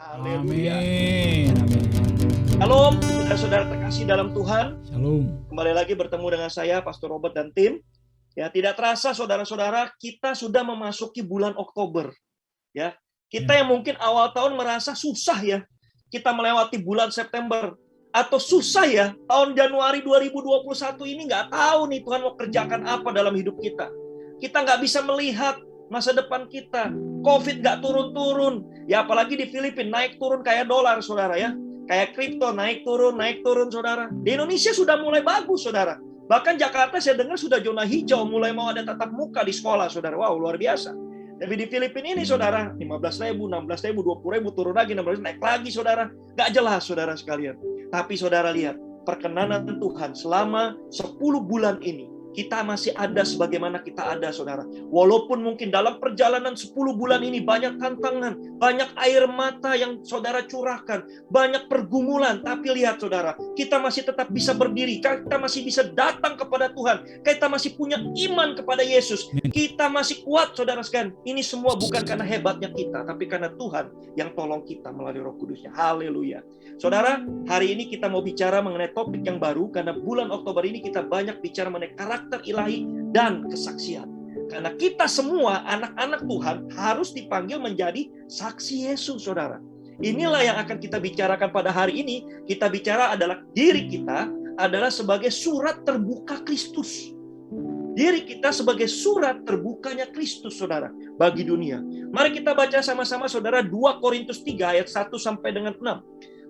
Haleluya. Amin. Amin. Shalom, saudara-saudara terkasih dalam Tuhan. Shalom. Kembali lagi bertemu dengan saya, Pastor Robert dan tim. Ya, tidak terasa saudara-saudara, kita sudah memasuki bulan Oktober. Ya, kita yang mungkin awal tahun merasa susah ya, kita melewati bulan September. Atau susah ya, tahun Januari 2021 ini nggak tahu nih Tuhan mau kerjakan apa dalam hidup kita. Kita nggak bisa melihat masa depan kita. COVID nggak turun-turun. Ya apalagi di Filipina naik turun kayak dolar saudara ya. Kayak kripto naik turun saudara. Di Indonesia sudah mulai bagus saudara. Bahkan Jakarta saya dengar sudah zona hijau, mulai mau ada tatap muka di sekolah saudara. Wow, luar biasa. Tapi di Filipina ini saudara, 15.000, 16.000, 20.000 turun lagi, 16.000 naik lagi saudara. Nggak jelas saudara sekalian. Tapi saudara lihat, perkenanan Tuhan selama 10 bulan ini, kita masih ada sebagaimana kita ada, saudara. Walaupun mungkin dalam perjalanan 10 bulan ini banyak tantangan, banyak air mata yang saudara curahkan, banyak pergumulan. Tapi lihat, saudara, kita masih tetap bisa berdiri. Kita masih bisa datang kepada Tuhan. Kita masih punya iman kepada Yesus. Kita masih kuat, saudara sekalian. Ini semua bukan karena hebatnya kita, tapi karena Tuhan yang tolong kita melalui Roh Kudusnya. Haleluya. Saudara, hari ini kita mau bicara mengenai topik yang baru, karena bulan Oktober ini kita banyak bicara mengenai karakter ilahi dan kesaksian. Karena kita semua anak-anak Tuhan harus dipanggil menjadi saksi Yesus, saudara. Inilah yang akan kita bicarakan pada hari ini. Kita bicara adalah diri kita adalah sebagai surat terbuka Kristus. Diri kita sebagai surat terbukanya Kristus, saudara, bagi dunia. Mari kita baca sama-sama, saudara, 2 Korintus 3 ayat 1 sampai dengan 6.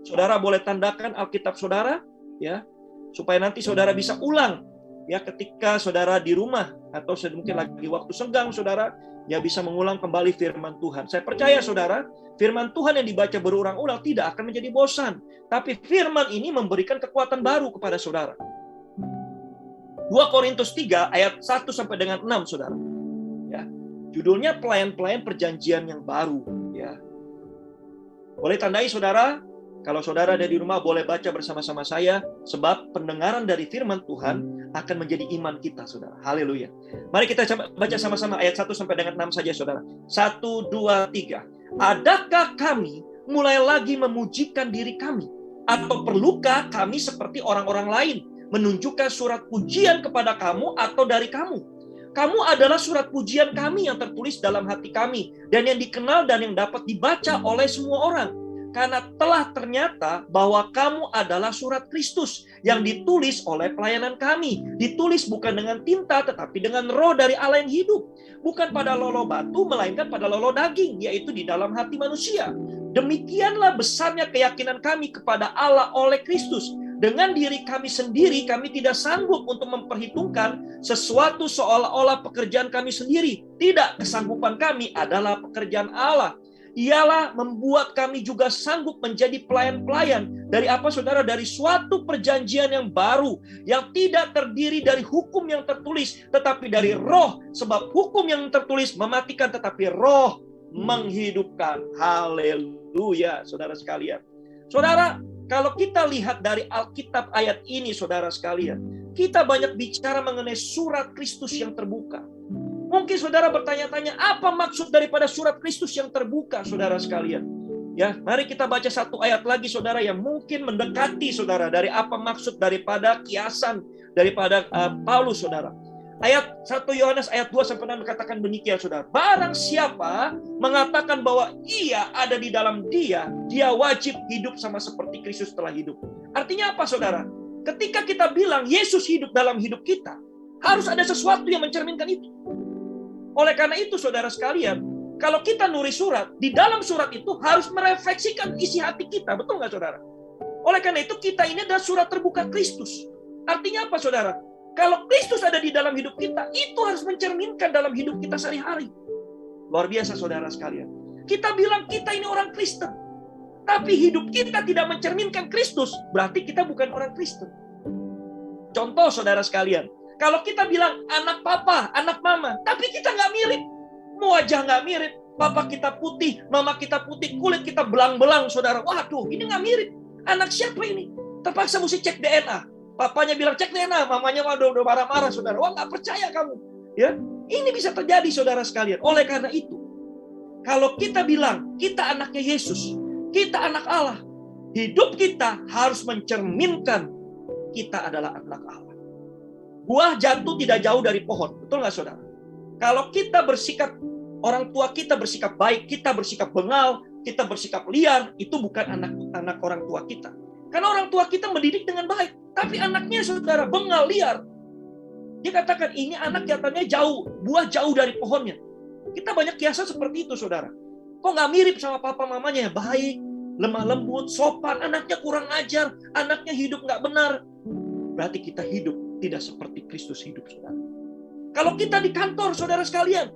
Saudara boleh tandakan Alkitab saudara, ya, supaya nanti saudara bisa ulang, ya, ketika saudara di rumah atau mungkin lagi waktu senggang, saudara, ya bisa mengulang kembali firman Tuhan. Saya percaya, saudara, firman Tuhan yang dibaca berulang-ulang tidak akan menjadi bosan, tapi firman ini memberikan kekuatan baru kepada saudara. 2 Korintus 3 ayat 1 sampai dengan 6, saudara. Ya, judulnya pelayan-pelayan perjanjian yang baru, ya. Boleh tandai, saudara. Kalau saudara ada di rumah boleh baca bersama-sama saya, sebab pendengaran dari firman Tuhan akan menjadi iman kita, saudara. Haleluya. Mari kita baca sama-sama ayat 1 sampai dengan 6 saja, saudara. 1, 2, 3. Adakah kami mulai lagi memujikan diri kami? Atau perlukah kami seperti orang-orang lain, menunjukkan surat pujian kepada kamu atau dari kamu? Kamu adalah surat pujian kami yang tertulis dalam hati kami, dan yang dikenal dan yang dapat dibaca oleh semua orang. Karena telah ternyata bahwa kamu adalah surat Kristus yang ditulis oleh pelayanan kami. Ditulis bukan dengan tinta, tetapi dengan roh dari Allah yang hidup. Bukan pada lolo batu, melainkan pada lolo daging, yaitu di dalam hati manusia. Demikianlah besarnya keyakinan kami kepada Allah oleh Kristus. Dengan diri kami sendiri, kami tidak sanggup untuk memperhitungkan sesuatu seolah-olah pekerjaan kami sendiri. Tidak, kesanggupan kami adalah pekerjaan Allah. Ialah membuat kami juga sanggup menjadi pelayan-pelayan. Dari apa, saudara? Dari suatu perjanjian yang baru, yang tidak terdiri dari hukum yang tertulis, tetapi dari roh. Sebab hukum yang tertulis mematikan, tetapi roh menghidupkan. Haleluya, saudara sekalian. Saudara, kalau kita lihat dari Alkitab ayat ini, saudara sekalian, kita banyak bicara mengenai surat Kristus yang terbuka. Mungkin saudara bertanya-tanya, apa maksud daripada surat Kristus yang terbuka, saudara sekalian? Ya, mari kita baca satu ayat lagi, saudara, yang mungkin mendekati, saudara, dari apa maksud daripada kiasan daripada Paulus, saudara. Ayat 1 Yohanes ayat 2 sampai 6 katakan demikian, saudara. Barang siapa mengatakan bahwa ia ada di dalam dia, dia wajib hidup sama seperti Kristus telah hidup. Artinya apa, saudara? Ketika kita bilang Yesus hidup dalam hidup kita, harus ada sesuatu yang mencerminkan itu. Oleh karena itu, saudara sekalian, kalau kita nulis surat, di dalam surat itu harus merefleksikan isi hati kita. Betul nggak, saudara? Oleh karena itu, kita ini adalah surat terbuka Kristus. Artinya apa, saudara? Kalau Kristus ada di dalam hidup kita, itu harus mencerminkan dalam hidup kita sehari-hari. Luar biasa, saudara sekalian. Kita bilang kita ini orang Kristen, tapi hidup kita tidak mencerminkan Kristus, berarti kita bukan orang Kristen. Contoh, saudara sekalian. Kalau kita bilang anak papa, anak mama, tapi kita nggak mirip, wajah nggak mirip, papa kita putih, mama kita putih, kulit kita belang-belang, saudara. Waduh, ini nggak mirip. Anak siapa ini? Terpaksa mesti cek DNA. Papanya bilang cek DNA, mamanya udah marah-marah, saudara. Wah, nggak percaya kamu. Ya, ini bisa terjadi, saudara sekalian. Oleh karena itu, kalau kita bilang kita anaknya Yesus, Kita anak Allah. Hidup kita harus mencerminkan kita adalah anak Allah. Buah jatuh tidak jauh dari pohon. Betul nggak saudara? Kalau kita bersikap, orang tua kita bersikap baik, kita bersikap bengal, kita bersikap liar, itu bukan anak orang tua kita. Karena orang tua kita mendidik dengan baik. Tapi anaknya saudara bengal, liar. Dia katakan ini anak katanya jauh, buah jauh dari pohonnya. Kita banyak kiasan seperti itu saudara. Kok nggak mirip sama papa mamanya? Baik, lemah lembut, sopan, anaknya kurang ajar, anaknya hidup nggak benar. Berarti kita hidup tidak seperti Kristus hidup saudara. Kalau kita di kantor saudara sekalian,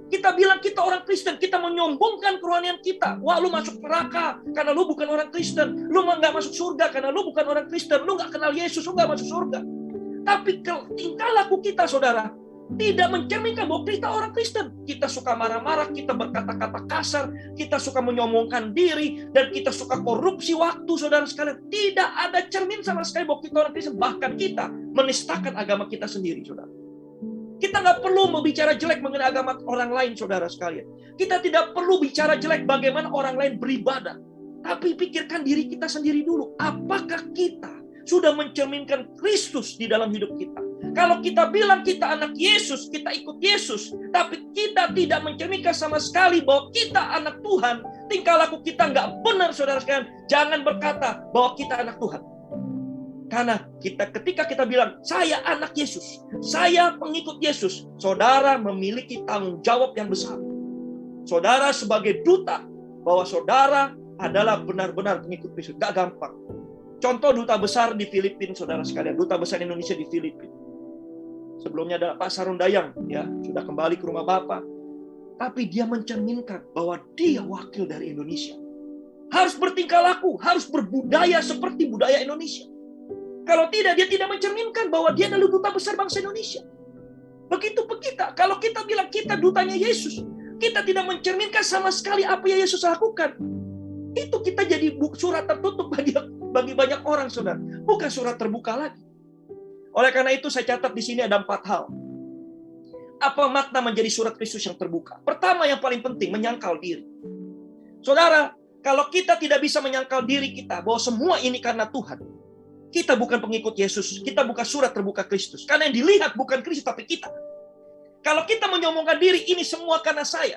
kita bilang kita orang Kristen, kita menyombongkan kerohanian kita. Wah, lu masuk neraka karena lu bukan orang Kristen. Lu nggak masuk surga karena lu bukan orang Kristen. Lu nggak kenal Yesus, lu nggak masuk surga. Tapi tingkah laku kita, saudara, tidak mencerminkan bahwa kita orang Kristen. Kita suka marah-marah, kita berkata-kata kasar, kita suka menyombongkan diri, dan kita suka korupsi waktu, saudara sekalian. Tidak ada cermin sama sekali bahwa kita orang Kristen. Bahkan kita menistakan agama kita sendiri, saudara. Kita nggak perlu berbicara jelek mengenai agama orang lain, saudara sekalian. Kita tidak perlu bicara jelek bagaimana orang lain beribadah. Tapi pikirkan diri kita sendiri dulu. Apakah kita sudah mencerminkan Kristus di dalam hidup kita? Kalau kita bilang kita anak Yesus, kita ikut Yesus, tapi kita tidak mencerminkan sama sekali bahwa kita anak Tuhan, tingkah laku kita nggak benar, saudara sekalian. Jangan berkata bahwa kita anak Tuhan. Karena ketika kita bilang, saya anak Yesus, saya pengikut Yesus, saudara memiliki tanggung jawab yang besar. Saudara sebagai duta, bahwa saudara adalah benar-benar pengikut Kristus. Gak gampang. Contoh duta besar di Filipina, saudara sekalian. Duta besar Indonesia di Filipina. Sebelumnya ada Pak Sarundayang, ya, sudah kembali ke rumah Bapak. Tapi dia mencerminkan bahwa dia wakil dari Indonesia. Harus bertingkah laku, harus berbudaya seperti budaya Indonesia. Kalau tidak, dia tidak mencerminkan bahwa dia adalah duta besar bangsa Indonesia. Begitu pun kita. Kalau kita bilang kita dutanya Yesus, kita tidak mencerminkan sama sekali apa yang Yesus lakukan. Itu kita jadi surat tertutup bagi banyak orang, saudara. Bukan surat terbuka lagi. Oleh karena itu saya catat di sini ada 4 hal. Apa makna menjadi surat Kristus yang terbuka? Pertama, yang paling penting, menyangkal diri. Saudara, kalau kita tidak bisa menyangkal diri kita bahwa semua ini karena Tuhan, kita bukan pengikut Yesus, kita bukan surat terbuka Kristus. Karena yang dilihat bukan Kristus, tapi kita. Kalau kita menyombongkan diri, ini semua karena saya.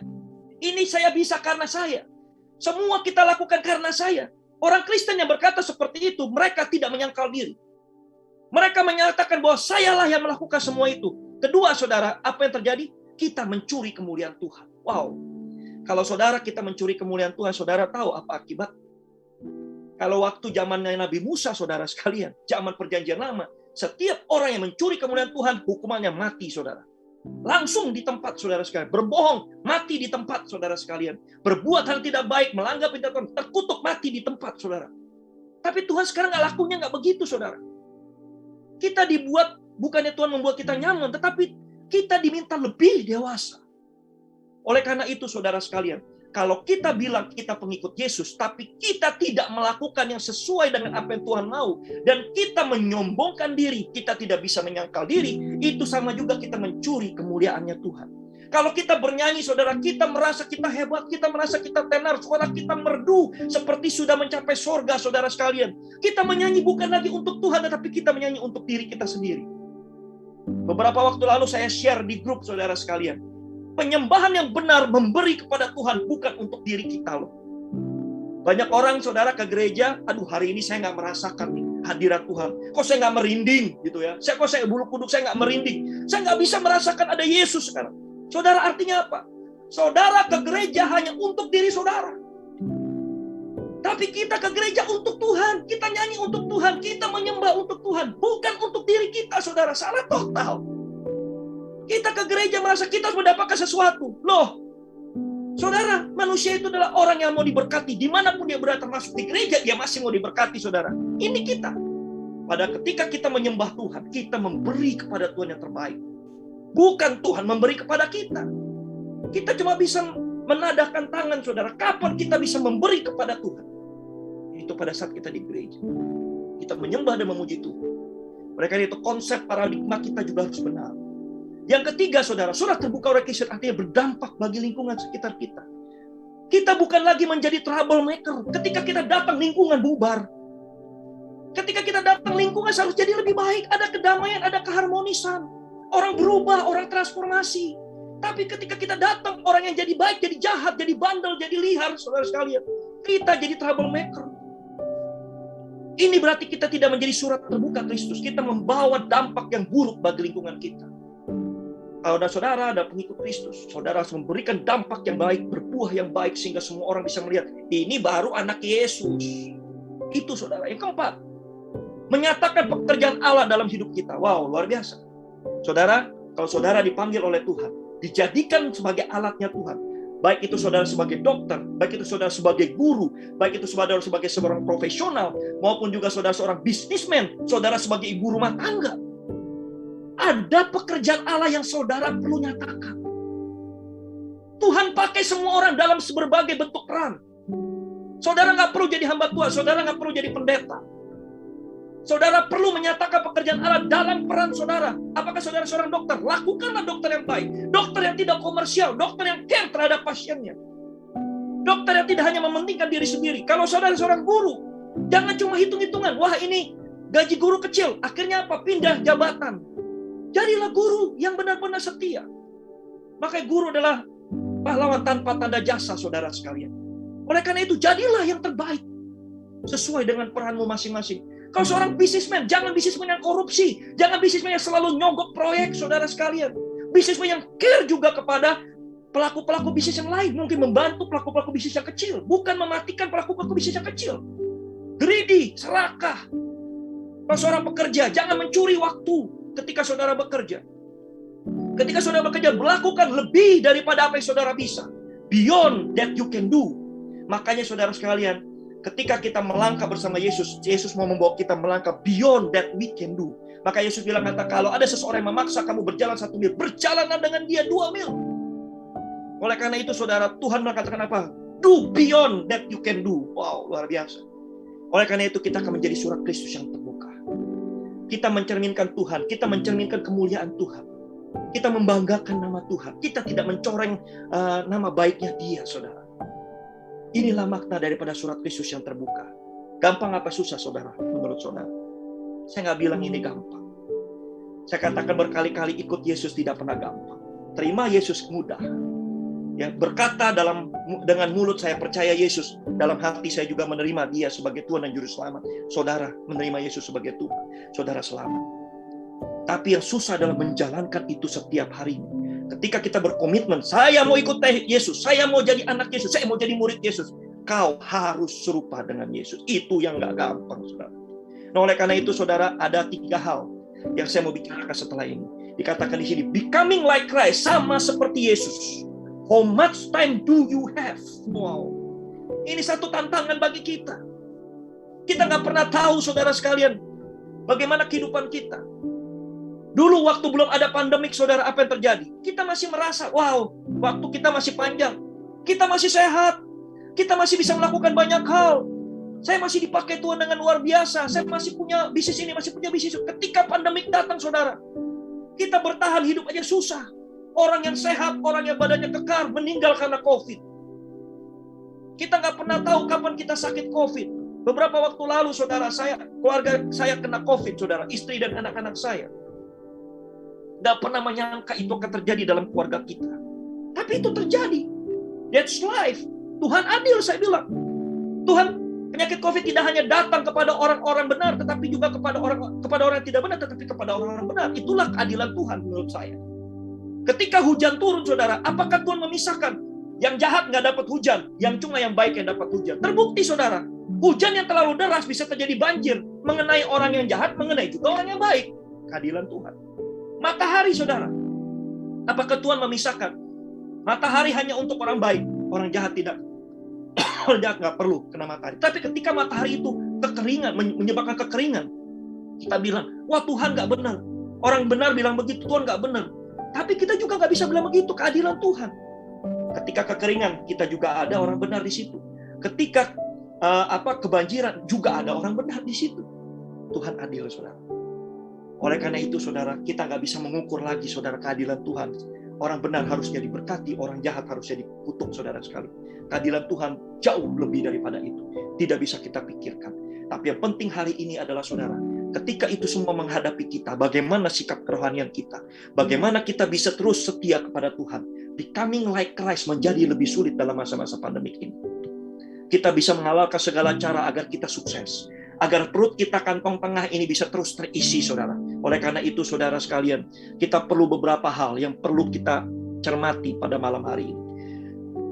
Ini saya bisa karena saya. Semua kita lakukan karena saya. Orang Kristen yang berkata seperti itu, mereka tidak menyangkal diri. Mereka menyatakan bahwa sayalah yang melakukan semua itu. Kedua, saudara, apa yang terjadi? Kita mencuri kemuliaan Tuhan. Wow. Kalau saudara kita mencuri kemuliaan Tuhan, saudara tahu apa akibat? Kalau waktu zamannya Nabi Musa, saudara sekalian, zaman perjanjian lama, setiap orang yang mencuri kemuliaan Tuhan, hukumannya mati, saudara. Langsung di tempat, saudara sekalian. Berbohong, mati di tempat, saudara sekalian. Berbuat hal tidak baik, melanggar perintah Tuhan, terkutuk, mati di tempat, saudara. Tapi Tuhan sekarang lakunya nggak begitu, saudara. Kita dibuat, bukannya Tuhan membuat kita nyaman, tetapi kita diminta lebih dewasa. Oleh karena itu, saudara sekalian, kalau kita bilang kita pengikut Yesus, tapi kita tidak melakukan yang sesuai dengan apa yang Tuhan mau, dan kita menyombongkan diri, kita tidak bisa menyangkal diri, itu sama juga kita mencuri kemuliaannya Tuhan. Kalau kita bernyanyi, saudara, kita merasa kita hebat, kita merasa kita tenar, suara kita merdu, seperti sudah mencapai surga, saudara sekalian. Kita menyanyi bukan lagi untuk Tuhan, tetapi kita menyanyi untuk diri kita sendiri. Beberapa waktu lalu saya share di grup, saudara sekalian. Penyembahan yang benar memberi kepada Tuhan bukan untuk diri kita loh. Banyak orang, saudara, ke gereja, aduh hari ini saya nggak merasakan nih hadirat Tuhan. Kok saya nggak merinding gitu ya? Kok saya bulu kuduk saya nggak merinding? Saya nggak bisa merasakan ada Yesus sekarang. Saudara, artinya apa? Saudara ke gereja hanya untuk diri saudara. Tapi kita ke gereja untuk Tuhan. Kita nyanyi untuk Tuhan. Kita menyembah untuk Tuhan. Bukan untuk diri kita, saudara. Salah total. Kita ke gereja merasa kita harus mendapatkan sesuatu. Loh, saudara, manusia itu adalah orang yang mau diberkati. Dimanapun dia berada, termasuk di gereja, dia masih mau diberkati, saudara. Ini kita. Pada ketika kita menyembah Tuhan, kita memberi kepada Tuhan yang terbaik. Bukan Tuhan memberi kepada kita. Kita cuma bisa menadahkan tangan, saudara. Kapan kita bisa memberi kepada Tuhan? Itu pada saat kita di gereja. Kita menyembah dan memuji Tuhan. Oleh karena itu konsep paradigma kita juga harus benar. Yang ketiga, saudara, surat terbuka oleh Kristus artinya berdampak bagi lingkungan sekitar kita. Kita bukan lagi menjadi troublemaker. Ketika kita datang, lingkungan bubar. Ketika kita datang, lingkungan harus jadi lebih baik. Ada kedamaian, ada keharmonisan. Orang berubah, orang transformasi. Tapi ketika kita datang, orang yang jadi baik, jadi jahat, jadi bandel, jadi liar, saudara sekalian. Kita jadi troublemaker. Ini berarti kita tidak menjadi surat terbuka Kristus. Kita membawa dampak yang buruk bagi lingkungan kita. Kalau ada saudara, ada pengikut Kristus, saudara harus memberikan dampak yang baik, berbuah yang baik, sehingga semua orang bisa melihat, ini baru anak Yesus. Itu saudara. Yang keempat, menyatakan pekerjaan Allah dalam hidup kita. Wow, luar biasa. Saudara, kalau saudara dipanggil oleh Tuhan, dijadikan sebagai alatnya Tuhan, baik itu saudara sebagai dokter, baik itu saudara sebagai guru, baik itu saudara sebagai seorang profesional, maupun juga saudara seorang bisnismen, saudara sebagai ibu rumah tangga. Ada pekerjaan Allah yang saudara perlu nyatakan. Tuhan pakai semua orang dalam berbagai bentuk peran. Saudara nggak perlu jadi hamba Tuhan, saudara nggak perlu jadi pendeta. Saudara perlu menyatakan pekerjaan Allah dalam peran saudara. Apakah saudara seorang dokter? Lakukanlah dokter yang baik. Dokter yang tidak komersial, dokter yang care terhadap pasiennya. Dokter yang tidak hanya mementingkan diri sendiri. Kalau saudara seorang guru, jangan cuma hitung-hitungan. Wah, ini gaji guru kecil, akhirnya apa? Pindah jabatan. Jadilah guru yang benar-benar setia. Makanya guru adalah pahlawan tanpa tanda jasa, saudara sekalian. Oleh karena itu, jadilah yang terbaik. Sesuai dengan peranmu masing-masing. Kalau seorang bisnismen, jangan bisnismen yang korupsi. Jangan bisnismen yang selalu nyogok proyek, saudara sekalian. Bisnismen yang care juga kepada pelaku-pelaku bisnis yang lain. Mungkin membantu pelaku-pelaku bisnis yang kecil. Bukan mematikan pelaku-pelaku bisnis yang kecil. Greedy, serakah. Kalau seorang pekerja, jangan mencuri waktu ketika saudara bekerja. Ketika saudara bekerja, melakukan lebih daripada apa yang saudara bisa. Beyond that you can do. Makanya saudara sekalian, ketika kita melangkah bersama Yesus, Yesus mau membawa kita melangkah beyond that we can do. Maka Yesus bilang, kata, kalau ada seseorang yang memaksa kamu berjalan 1 mil, berjalanlah dengan dia 2 mil. Oleh karena itu saudara, Tuhan mengatakan apa? Do beyond that you can do. Wow, luar biasa. Oleh karena itu kita akan menjadi surat Kristus yang terbuka. Kita mencerminkan Tuhan, kita mencerminkan kemuliaan Tuhan. Kita membanggakan nama Tuhan. Kita tidak mencoreng nama baiknya Dia, saudara. Inilah makna daripada surat Kristus yang terbuka. Gampang apa susah, saudara? Menurut saudara? Saya nggak bilang ini gampang. Saya katakan berkali-kali ikut Yesus tidak pernah gampang. Terima Yesus mudah. Ya, berkata dengan mulut saya percaya Yesus, dalam hati saya juga menerima Dia sebagai Tuhan dan Juru Selamat. Saudara menerima Yesus sebagai Tuhan, saudara selamat. Tapi yang susah adalah menjalankan itu setiap harinya. Ketika kita berkomitmen, saya mau ikut Yesus, saya mau jadi anak Yesus, saya mau jadi murid Yesus. Kau harus serupa dengan Yesus. Itu yang nggak gampang, saudara. Nah, oleh karena itu, saudara, ada 3 hal yang saya mau bicarakan setelah ini. Dikatakan di sini, becoming like Christ, sama seperti Yesus. How much time do you have? Wow. Ini satu tantangan bagi kita. Kita nggak pernah tahu, saudara sekalian, bagaimana kehidupan kita. Dulu waktu belum ada pandemik, saudara, apa yang terjadi? Kita masih merasa, wow, waktu kita masih panjang. Kita masih sehat. Kita masih bisa melakukan banyak hal. Saya masih dipakai Tuhan dengan luar biasa. Saya masih punya bisnis ini, masih punya bisnis itu. Ketika pandemik datang, saudara, kita bertahan hidup aja susah. Orang yang sehat, orang yang badannya kekar, meninggal karena COVID. Kita nggak pernah tahu kapan kita sakit COVID. Beberapa waktu lalu, saudara, keluarga saya kena COVID, saudara, istri dan anak-anak saya. Nggak pernah menyangka itu akan terjadi dalam keluarga kita. Tapi itu terjadi. That's life. Tuhan adil, saya bilang. Tuhan, penyakit COVID tidak hanya datang kepada orang-orang benar, tetapi juga kepada orang yang tidak benar, tetapi kepada orang-orang benar. Itulah keadilan Tuhan menurut saya. Ketika hujan turun, saudara, apakah Tuhan memisahkan? Yang jahat nggak dapat hujan, yang cuma yang baik yang dapat hujan. Terbukti, saudara, hujan yang terlalu deras bisa terjadi banjir, mengenai orang yang jahat, mengenai juga orang yang baik. Keadilan Tuhan. Matahari, saudara, apakah Tuhan memisahkan? Matahari hanya untuk orang baik, orang jahat tidak. Orang jahat nggak perlu kena matahari. Tapi ketika matahari itu kekeringan, menyebabkan kekeringan, kita bilang, wah Tuhan nggak benar. Orang benar bilang begitu, Tuhan nggak benar. Tapi kita juga nggak bisa bilang begitu, keadilan Tuhan. Ketika kekeringan, kita juga ada orang benar di situ. Ketika kebanjiran, juga ada orang benar di situ. Tuhan adil, saudara. Oleh karena itu, saudara, kita nggak bisa mengukur lagi, saudara, keadilan Tuhan Orang benar harusnya diberkati, orang jahat harusnya dikutuk, saudara sekali. Keadilan Tuhan jauh lebih daripada itu. Tidak bisa kita pikirkan. Tapi yang penting hari ini adalah, saudara, ketika itu semua menghadapi kita, bagaimana sikap kerohanian kita, bagaimana kita bisa terus setia kepada Tuhan. Becoming like Christ menjadi lebih sulit dalam masa-masa pandemik ini. Kita bisa menghalalkan segala cara agar kita sukses, agar perut kita, kantong tengah ini bisa terus terisi, saudara. Oleh karena itu, saudara sekalian, kita perlu beberapa hal yang perlu kita cermati pada malam hari ini.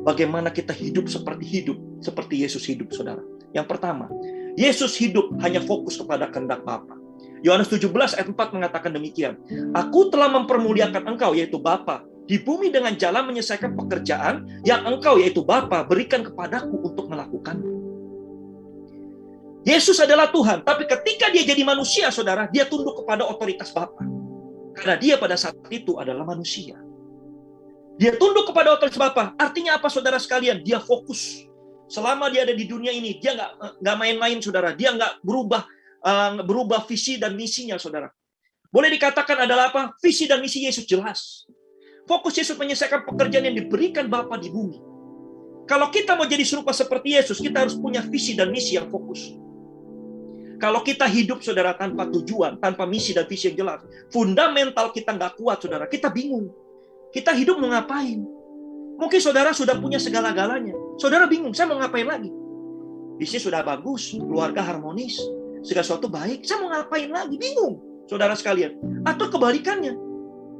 Bagaimana kita hidup seperti Yesus hidup, saudara. Yang pertama, Yesus hidup hanya fokus kepada kehendak Bapa. Yohanes 17 ayat 4 mengatakan demikian. Aku telah mempermuliakan engkau, yaitu Bapa, di bumi dengan jalan menyelesaikan pekerjaan yang engkau, yaitu Bapa, berikan kepadaku untuk melakukannya. Yesus adalah Tuhan, tapi ketika dia jadi manusia, saudara, dia tunduk kepada otoritas Bapa. Karena dia pada saat itu adalah manusia. Dia tunduk kepada otoritas Bapa. Artinya apa, saudara sekalian? Dia fokus. Selama dia ada di dunia ini, dia nggak main-main, saudara. Dia nggak berubah visi dan misinya, saudara. Boleh dikatakan adalah apa? Visi dan misi Yesus jelas. Fokus Yesus menyelesaikan pekerjaan yang diberikan Bapa di bumi. Kalau kita mau jadi serupa seperti Yesus, kita harus punya visi dan misi yang fokus. Kalau kita hidup, saudara, tanpa tujuan, tanpa misi dan visi yang jelas, fundamental kita nggak kuat, saudara. Kita bingung. Kita hidup mau ngapain? Mungkin saudara sudah punya segala-galanya. Saudara bingung, saya mau ngapain lagi? Bisnis sudah bagus, keluarga harmonis, segala sesuatu baik. Saya mau ngapain lagi? Bingung, saudara sekalian. Atau kebalikannya,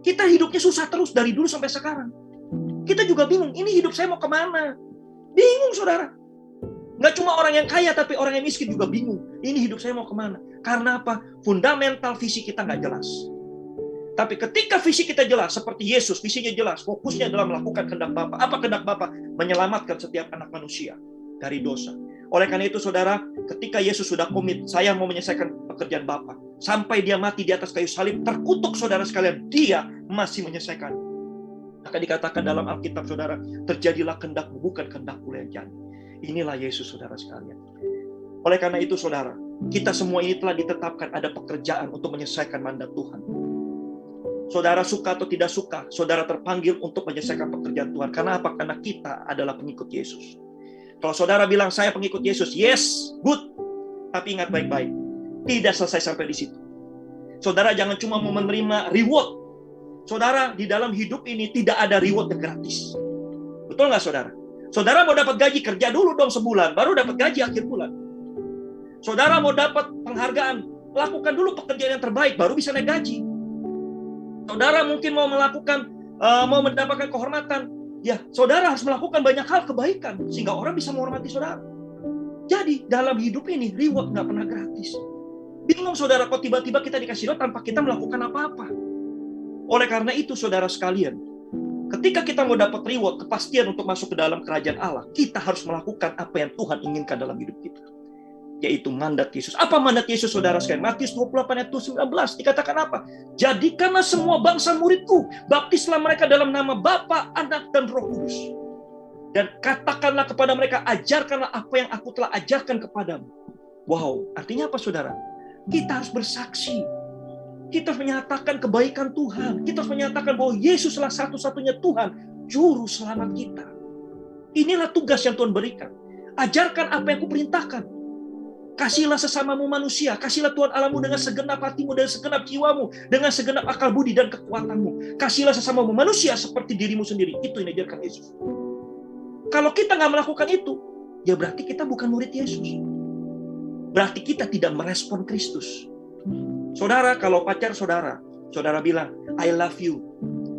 kita hidupnya susah terus dari dulu sampai sekarang. Kita juga bingung, ini hidup saya mau kemana? Bingung, saudara. Nggak cuma orang yang kaya, tapi orang yang miskin juga bingung. Ini hidup saya mau kemana? Karena apa? Fundamental visi kita nggak jelas. Tapi ketika visi kita jelas, seperti Yesus, visinya jelas, fokusnya adalah melakukan kehendak Bapa. Apa kehendak Bapa? Menyelamatkan setiap anak manusia dari dosa. Oleh karena itu, saudara, ketika Yesus sudah komit, saya mau menyelesaikan pekerjaan Bapa. Sampai dia mati di atas kayu salib, terkutuk, saudara sekalian, dia masih menyelesaikan. Maka dikatakan dalam Alkitab, saudara, terjadilah kehendakmu, bukan kehendakku yang jadi. Inilah Yesus, saudara sekalian. Oleh karena itu, saudara, kita semua ini telah ditetapkan ada pekerjaan untuk menyelesaikan mandat Tuhan. Saudara suka atau tidak suka, saudara terpanggil untuk menyelesaikan pekerjaan Tuhan. Karena apa? Karena kita adalah pengikut Yesus. Kalau saudara bilang, saya pengikut Yesus, yes, good. Tapi ingat baik-baik, tidak selesai sampai di situ. Saudara jangan cuma mau menerima reward. Saudara, di dalam hidup ini tidak ada reward yang gratis. Betul nggak, saudara? Saudara mau dapat gaji, kerja dulu dong sebulan, baru dapat gaji akhir bulan. Saudara mau dapat penghargaan, lakukan dulu pekerjaan yang terbaik, baru bisa naik gaji. Saudara mungkin mau mendapatkan kehormatan, ya saudara harus melakukan banyak hal kebaikan, sehingga orang bisa menghormati saudara. Jadi dalam hidup ini, reward nggak pernah gratis. Bingung, saudara, kok tiba-tiba kita dikasih reward tanpa kita melakukan apa-apa. Oleh karena itu, saudara sekalian, ketika kita mau dapat reward, kepastian untuk masuk ke dalam kerajaan Allah, kita harus melakukan apa yang Tuhan inginkan dalam hidup kita. Yaitu mandat Yesus. Apa mandat Yesus, saudara sekalian? Matius 28 ayat 19 dikatakan apa? Jadikanlah semua bangsa muridku, baptislah mereka dalam nama Bapa, Anak, dan Roh Kudus. Dan katakanlah kepada mereka, ajarkanlah apa yang aku telah ajarkan kepadamu. Wow, artinya apa, saudara? Kita harus bersaksi. Kita harus menyatakan kebaikan Tuhan. Kita harus menyatakan bahwa Yesus adalah satu-satunya Tuhan, juru selamat kita. Inilah tugas yang Tuhan berikan. Ajarkan apa yang kuperintahkan. Kasihlah sesamamu manusia, kasihlah Tuhan Allahmu dengan segenap hatimu, dengan segenap jiwamu, dengan segenap akal budi dan kekuatanmu. Kasihlah sesamamu manusia seperti dirimu sendiri. Itu yang diajarkan Yesus. Kalau kita nggak melakukan itu, ya berarti kita bukan murid Yesus. Berarti kita tidak merespon Kristus. Saudara, kalau pacar saudara bilang, I love you.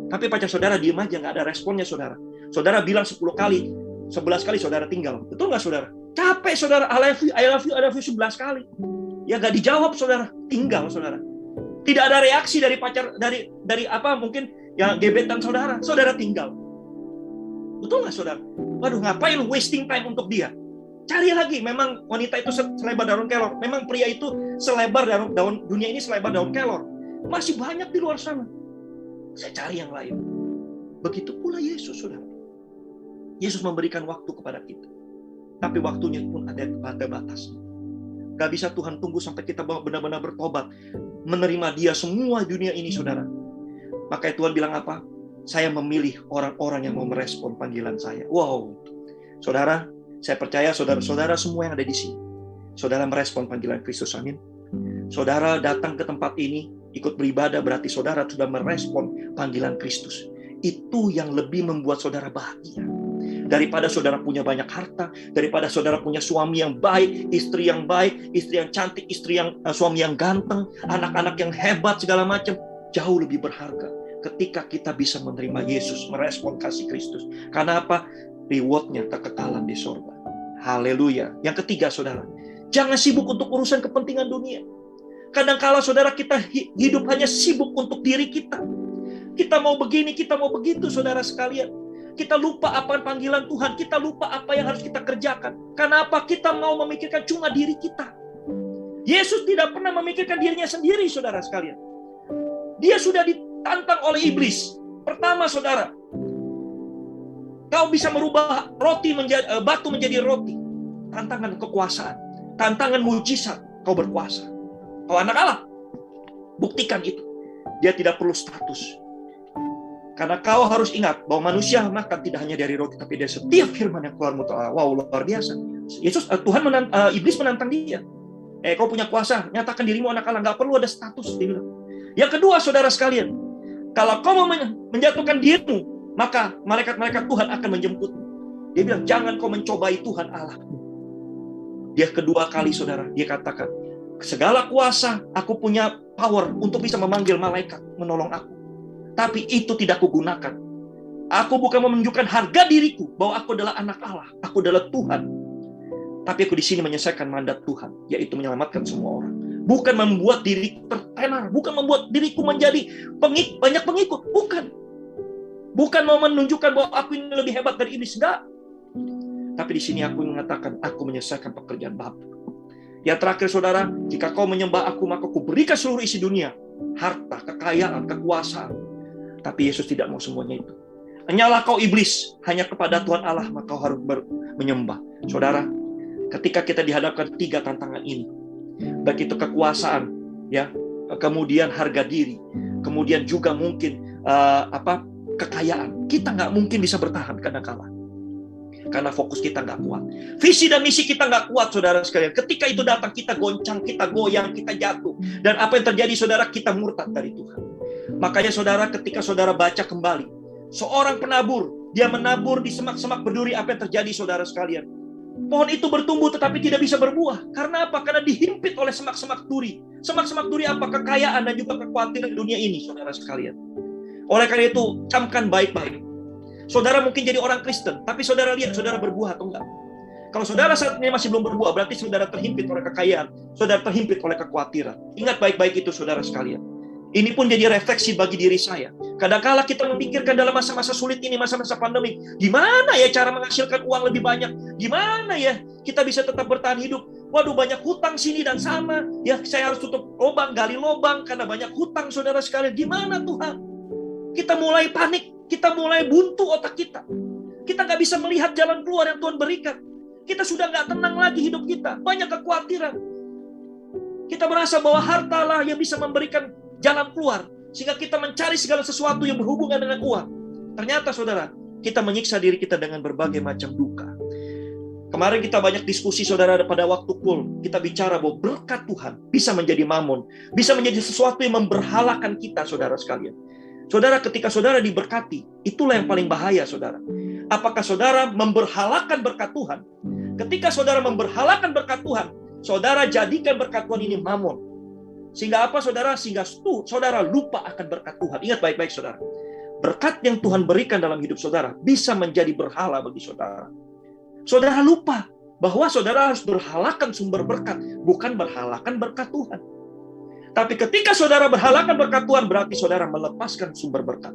Tapi pacar saudara diem aja, nggak ada responnya, saudara. Saudara bilang 10 kali, 11 kali saudara tinggal. Betul nggak, saudara? Capek, saudara. I love you 11 kali. Ya nggak dijawab, saudara. Tinggal, saudara. Tidak ada reaksi dari pacar, dari apa mungkin yang gebetan saudara. Saudara tinggal. Betul nggak, saudara? Waduh, ngapain wasting time untuk dia? Cari lagi. Memang wanita itu selebar daun kelor. Memang pria itu selebar daun dunia ini selebar daun kelor. Masih banyak di luar sana. Saya cari yang lain. Begitu pula Yesus, saudara. Yesus memberikan waktu kepada kita. Tapi waktunya pun ada batasnya. Gak bisa Tuhan tunggu sampai kita benar-benar bertobat. Menerima dia semua dunia ini, saudara. Makanya Tuhan bilang apa? saya memilih orang-orang yang mau merespon panggilan saya. Wow, saudara, saya percaya saudara-saudara semua yang ada di sini, saudara merespon panggilan Kristus, amin. Saudara datang ke tempat ini, ikut beribadah, berarti saudara sudah merespon panggilan Kristus. Itu yang lebih membuat saudara bahagia. Daripada saudara punya banyak harta, daripada saudara punya suami yang baik, istri yang cantik, suami yang ganteng, anak-anak yang hebat, segala macam. Jauh lebih berharga ketika kita bisa menerima Yesus, merespon kasih Kristus. Karena apa? Rewardnya kekekalan di sorga. Haleluya. Yang ketiga, saudara, jangan sibuk untuk urusan kepentingan dunia. Kadang-kala saudara, kita hidup hanya sibuk untuk diri kita. Kita mau begini, kita mau begitu, saudara sekalian. Kita lupa apa panggilan Tuhan. Kita lupa apa yang harus kita kerjakan. Karena apa? Kita mau memikirkan cuma diri kita. Yesus tidak pernah memikirkan dirinya sendiri, saudara sekalian. Dia sudah ditantang oleh iblis. Pertama, saudara, kau bisa merubah batu menjadi roti. Tantangan kekuasaan. Tantangan mujizat. Kau berkuasa. Kau anak Allah. Buktikan itu. Dia tidak perlu status. Karena kau harus ingat bahwa manusia makan tidak hanya dari roti, tapi dari setiap firman yang keluar mulut Allah. Wow, luar biasa. Iblis menantang dia. Kau punya kuasa, nyatakan dirimu anak Allah, nggak perlu ada status. Dia bilang. Yang kedua, saudara sekalian, kalau kau mau menjatuhkan dirimu, maka malaikat-malaikat Tuhan akan menjemputmu. Dia bilang, jangan kau mencobai Tuhan Allahmu. Dia kedua kali, saudara, dia katakan, segala kuasa, aku punya power untuk bisa memanggil malaikat menolong aku. Tapi itu tidak kugunakan. Aku bukan menunjukkan harga diriku bahwa aku adalah anak Allah, aku adalah Tuhan. Tapi aku di sini menyelesaikan mandat Tuhan, yaitu menyelamatkan semua orang. Bukan membuat diriku tertenar, bukan membuat diriku menjadi banyak pengikut, bukan. Bukan mau menunjukkan bahwa aku ini lebih hebat dari iblis, enggak. Tapi di sini aku mengatakan, aku menyelesaikan pekerjaan Bapa. Yang terakhir, saudara, jika kau menyembah aku, maka aku berikan seluruh isi dunia, harta, kekayaan, kekuasaan. Tapi Yesus tidak mau semuanya itu. Hanyalah kau iblis, hanya kepada Tuhan Allah maka kau harus menyembah. Saudara, ketika kita dihadapkan 3 tantangan ini, baik itu kekuasaan, ya, kemudian harga diri, kemudian juga mungkin kekayaan, kita nggak mungkin bisa bertahan kadang-kala. Karena fokus kita nggak kuat. Visi dan misi kita nggak kuat, saudara sekalian. Ketika itu datang, kita goncang, kita goyang, kita jatuh. Dan apa yang terjadi, saudara, kita murtad dari Tuhan. Makanya saudara, ketika saudara baca kembali, seorang penabur, dia menabur di semak-semak berduri, apa yang terjadi, saudara sekalian? Pohon itu bertumbuh tetapi tidak bisa berbuah. Karena apa? Karena dihimpit oleh semak-semak duri. Semak-semak duri apa? Kekayaan dan juga kekhawatiran dunia ini, saudara sekalian. Oleh karena itu, camkan baik-baik. Saudara mungkin jadi orang Kristen, tapi saudara lihat, saudara berbuah atau enggak? Kalau saudara saat ini masih belum berbuah, berarti saudara terhimpit oleh kekayaan, saudara terhimpit oleh kekhawatiran. Ingat baik-baik itu, saudara sekalian. Ini pun jadi refleksi bagi diri saya. Kadang-kala kita memikirkan dalam masa-masa sulit ini, masa-masa pandemi, gimana ya cara menghasilkan uang lebih banyak? Gimana ya kita bisa tetap bertahan hidup? Waduh, banyak hutang sini dan sana. Ya, saya harus tutup lubang, gali lubang karena banyak hutang, saudara sekalian. Gimana Tuhan? Kita mulai panik, kita mulai buntu otak kita. Kita nggak bisa melihat jalan keluar yang Tuhan berikan. Kita sudah nggak tenang lagi hidup kita. Banyak kekhawatiran. Kita merasa bahwa hartalah yang bisa memberikan jalan keluar, sehingga kita mencari segala sesuatu yang berhubungan dengan uang. Ternyata, saudara, kita menyiksa diri kita dengan berbagai macam duka. Kemarin kita banyak diskusi, saudara, pada waktu kul. Kita bicara bahwa berkat Tuhan bisa menjadi mamon, bisa menjadi sesuatu yang memberhalakan kita, saudara sekalian. Saudara, ketika saudara diberkati, itulah yang paling bahaya, saudara. Apakah saudara memberhalakan berkat Tuhan? Ketika saudara memberhalakan berkat Tuhan, saudara jadikan berkat Tuhan ini mamon. Sehingga apa, saudara? Sehingga saudara lupa akan berkat Tuhan. Ingat baik-baik, saudara. Berkat yang Tuhan berikan dalam hidup saudara bisa menjadi berhala bagi saudara. Saudara lupa bahwa saudara harus berhalakan sumber berkat, bukan berhalakan berkat Tuhan. Tapi ketika saudara berhalakan berkat Tuhan, berarti saudara melepaskan sumber berkat.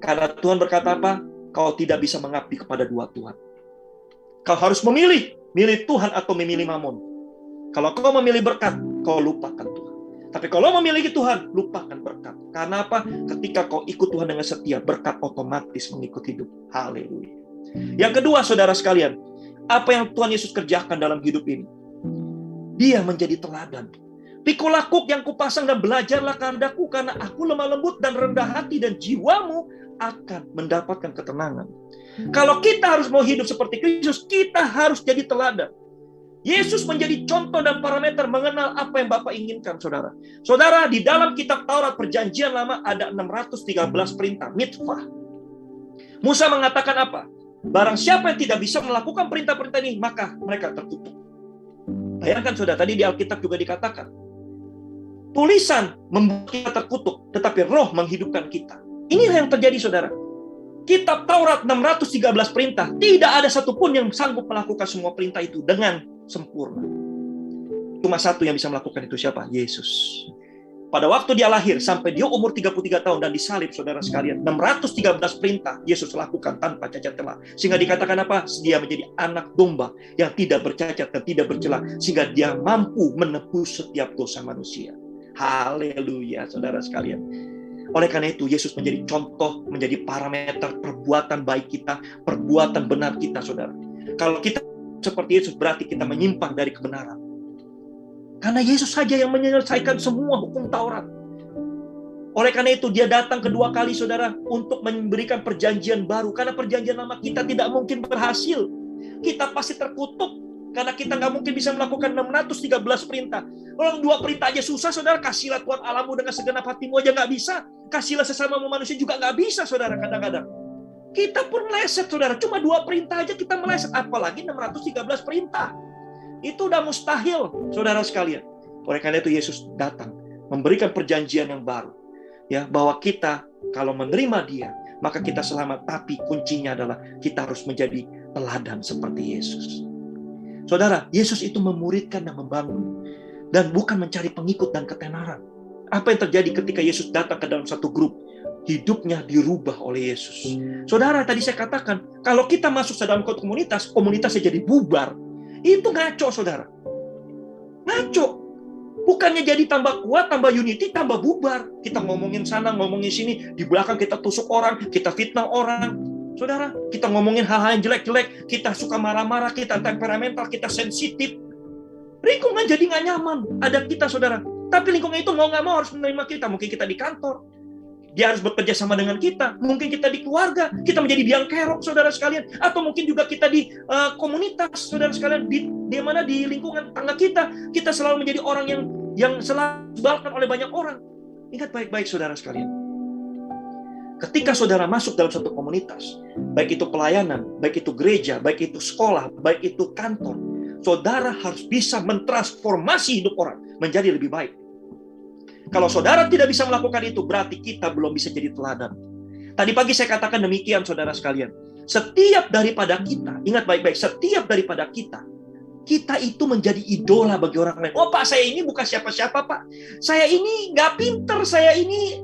Karena Tuhan berkata apa? Kau tidak bisa mengabdi kepada 2 Tuhan. Kau harus memilih Tuhan atau memilih mamon. Kalau kau memilih berkat, kau lupakan Tuhan. Tapi kalau memiliki Tuhan, lupakan berkat. Karena apa? Ketika kau ikut Tuhan dengan setia, berkat otomatis mengikut hidup. Haleluya. Yang kedua, saudara sekalian, apa yang Tuhan Yesus kerjakan dalam hidup ini? Dia menjadi teladan. Pikul lakuk yang kupasang dan belajarlah kehendakku, karena aku lemah lembut dan rendah hati, dan jiwamu akan mendapatkan ketenangan. Kalau kita harus mau hidup seperti Kristus, kita harus jadi teladan. Yesus menjadi contoh dan parameter mengenal apa yang Bapa inginkan, saudara. Saudara, di dalam kitab Taurat Perjanjian Lama ada 613 perintah, mitzvah. Musa mengatakan apa? Barang siapa yang tidak bisa melakukan perintah-perintah ini, maka mereka terkutuk. Bayangkan, saudara, tadi di Alkitab juga dikatakan, tulisan membuat kita terkutuk, tetapi roh menghidupkan kita. Inilah yang terjadi, saudara. Kitab Taurat 613 perintah, tidak ada satupun yang sanggup melakukan semua perintah itu dengan sempurna. Cuma satu yang bisa melakukan itu, siapa? Yesus. Pada waktu dia lahir sampai dia umur 33 tahun dan disalib, saudara sekalian, 613 perintah Yesus lakukan tanpa cacat celah. Sehingga dikatakan apa? Dia menjadi anak domba yang tidak bercacat dan tidak bercela, sehingga dia mampu menebus setiap dosa manusia. Haleluya, saudara sekalian. Oleh karena itu, Yesus menjadi contoh, menjadi parameter perbuatan baik kita, perbuatan benar kita, saudara. Kalau kita seperti Yesus, berarti kita menyimpang dari kebenaran. Karena Yesus saja yang menyelesaikan semua hukum Taurat. Oleh karena itu, dia datang kedua kali, saudara, untuk memberikan perjanjian baru. Karena perjanjian lama kita tidak mungkin berhasil. Kita pasti terkutuk. Karena kita nggak mungkin bisa melakukan 613 perintah. Orang 2 perintah aja susah, saudara. Kasihlah Tuhan Allahmu dengan segenap hatimu aja nggak bisa. Kasihlah sesamamu manusia juga nggak bisa, saudara, kadang-kadang. Kita pun meleset, saudara. Cuma 2 perintah aja kita meleset. Apalagi 613 perintah. Itu udah mustahil, saudara sekalian. Oleh karena itu, Yesus datang memberikan perjanjian yang baru. Ya, bahwa kita kalau menerima dia, maka kita selamat. Tapi kuncinya adalah kita harus menjadi teladan seperti Yesus. Saudara, Yesus itu memuridkan dan membangun. Dan bukan mencari pengikut dan ketenaran. Apa yang terjadi ketika Yesus datang ke dalam satu grup? Hidupnya dirubah oleh Yesus. Saudara, tadi saya katakan, kalau kita masuk ke dalam komunitas, komunitasnya jadi bubar. Itu ngaco, saudara. Ngaco. Bukannya jadi tambah kuat, tambah unity, tambah bubar. Kita ngomongin sana, ngomongin sini. Di belakang kita tusuk orang, kita fitnah orang. Saudara, kita ngomongin hal-hal yang jelek-jelek. Kita suka marah-marah, kita temperamental, kita sensitif. Lingkungan jadi nggak nyaman. Ada kita, saudara. Tapi lingkungan itu mau nggak mau harus menerima kita. Mungkin kita di kantor. Dia harus bekerja sama dengan kita. Mungkin kita di keluarga. Kita menjadi biang kerok, saudara sekalian. Atau mungkin juga kita di komunitas, saudara sekalian. Di mana di lingkungan tangga kita. Kita selalu menjadi orang yang selalu disebalkan oleh banyak orang. Ingat baik-baik, saudara sekalian. Ketika saudara masuk dalam satu komunitas, baik itu pelayanan, baik itu gereja, baik itu sekolah, baik itu kantor, saudara harus bisa mentransformasi hidup orang menjadi lebih baik. Kalau saudara tidak bisa melakukan itu, berarti kita belum bisa jadi teladan. Tadi pagi saya katakan demikian, saudara sekalian. Setiap daripada kita, ingat baik-baik, setiap daripada kita itu menjadi idola bagi orang lain. Oh Pak, saya ini bukan siapa-siapa Pak. Saya ini nggak pinter, saya ini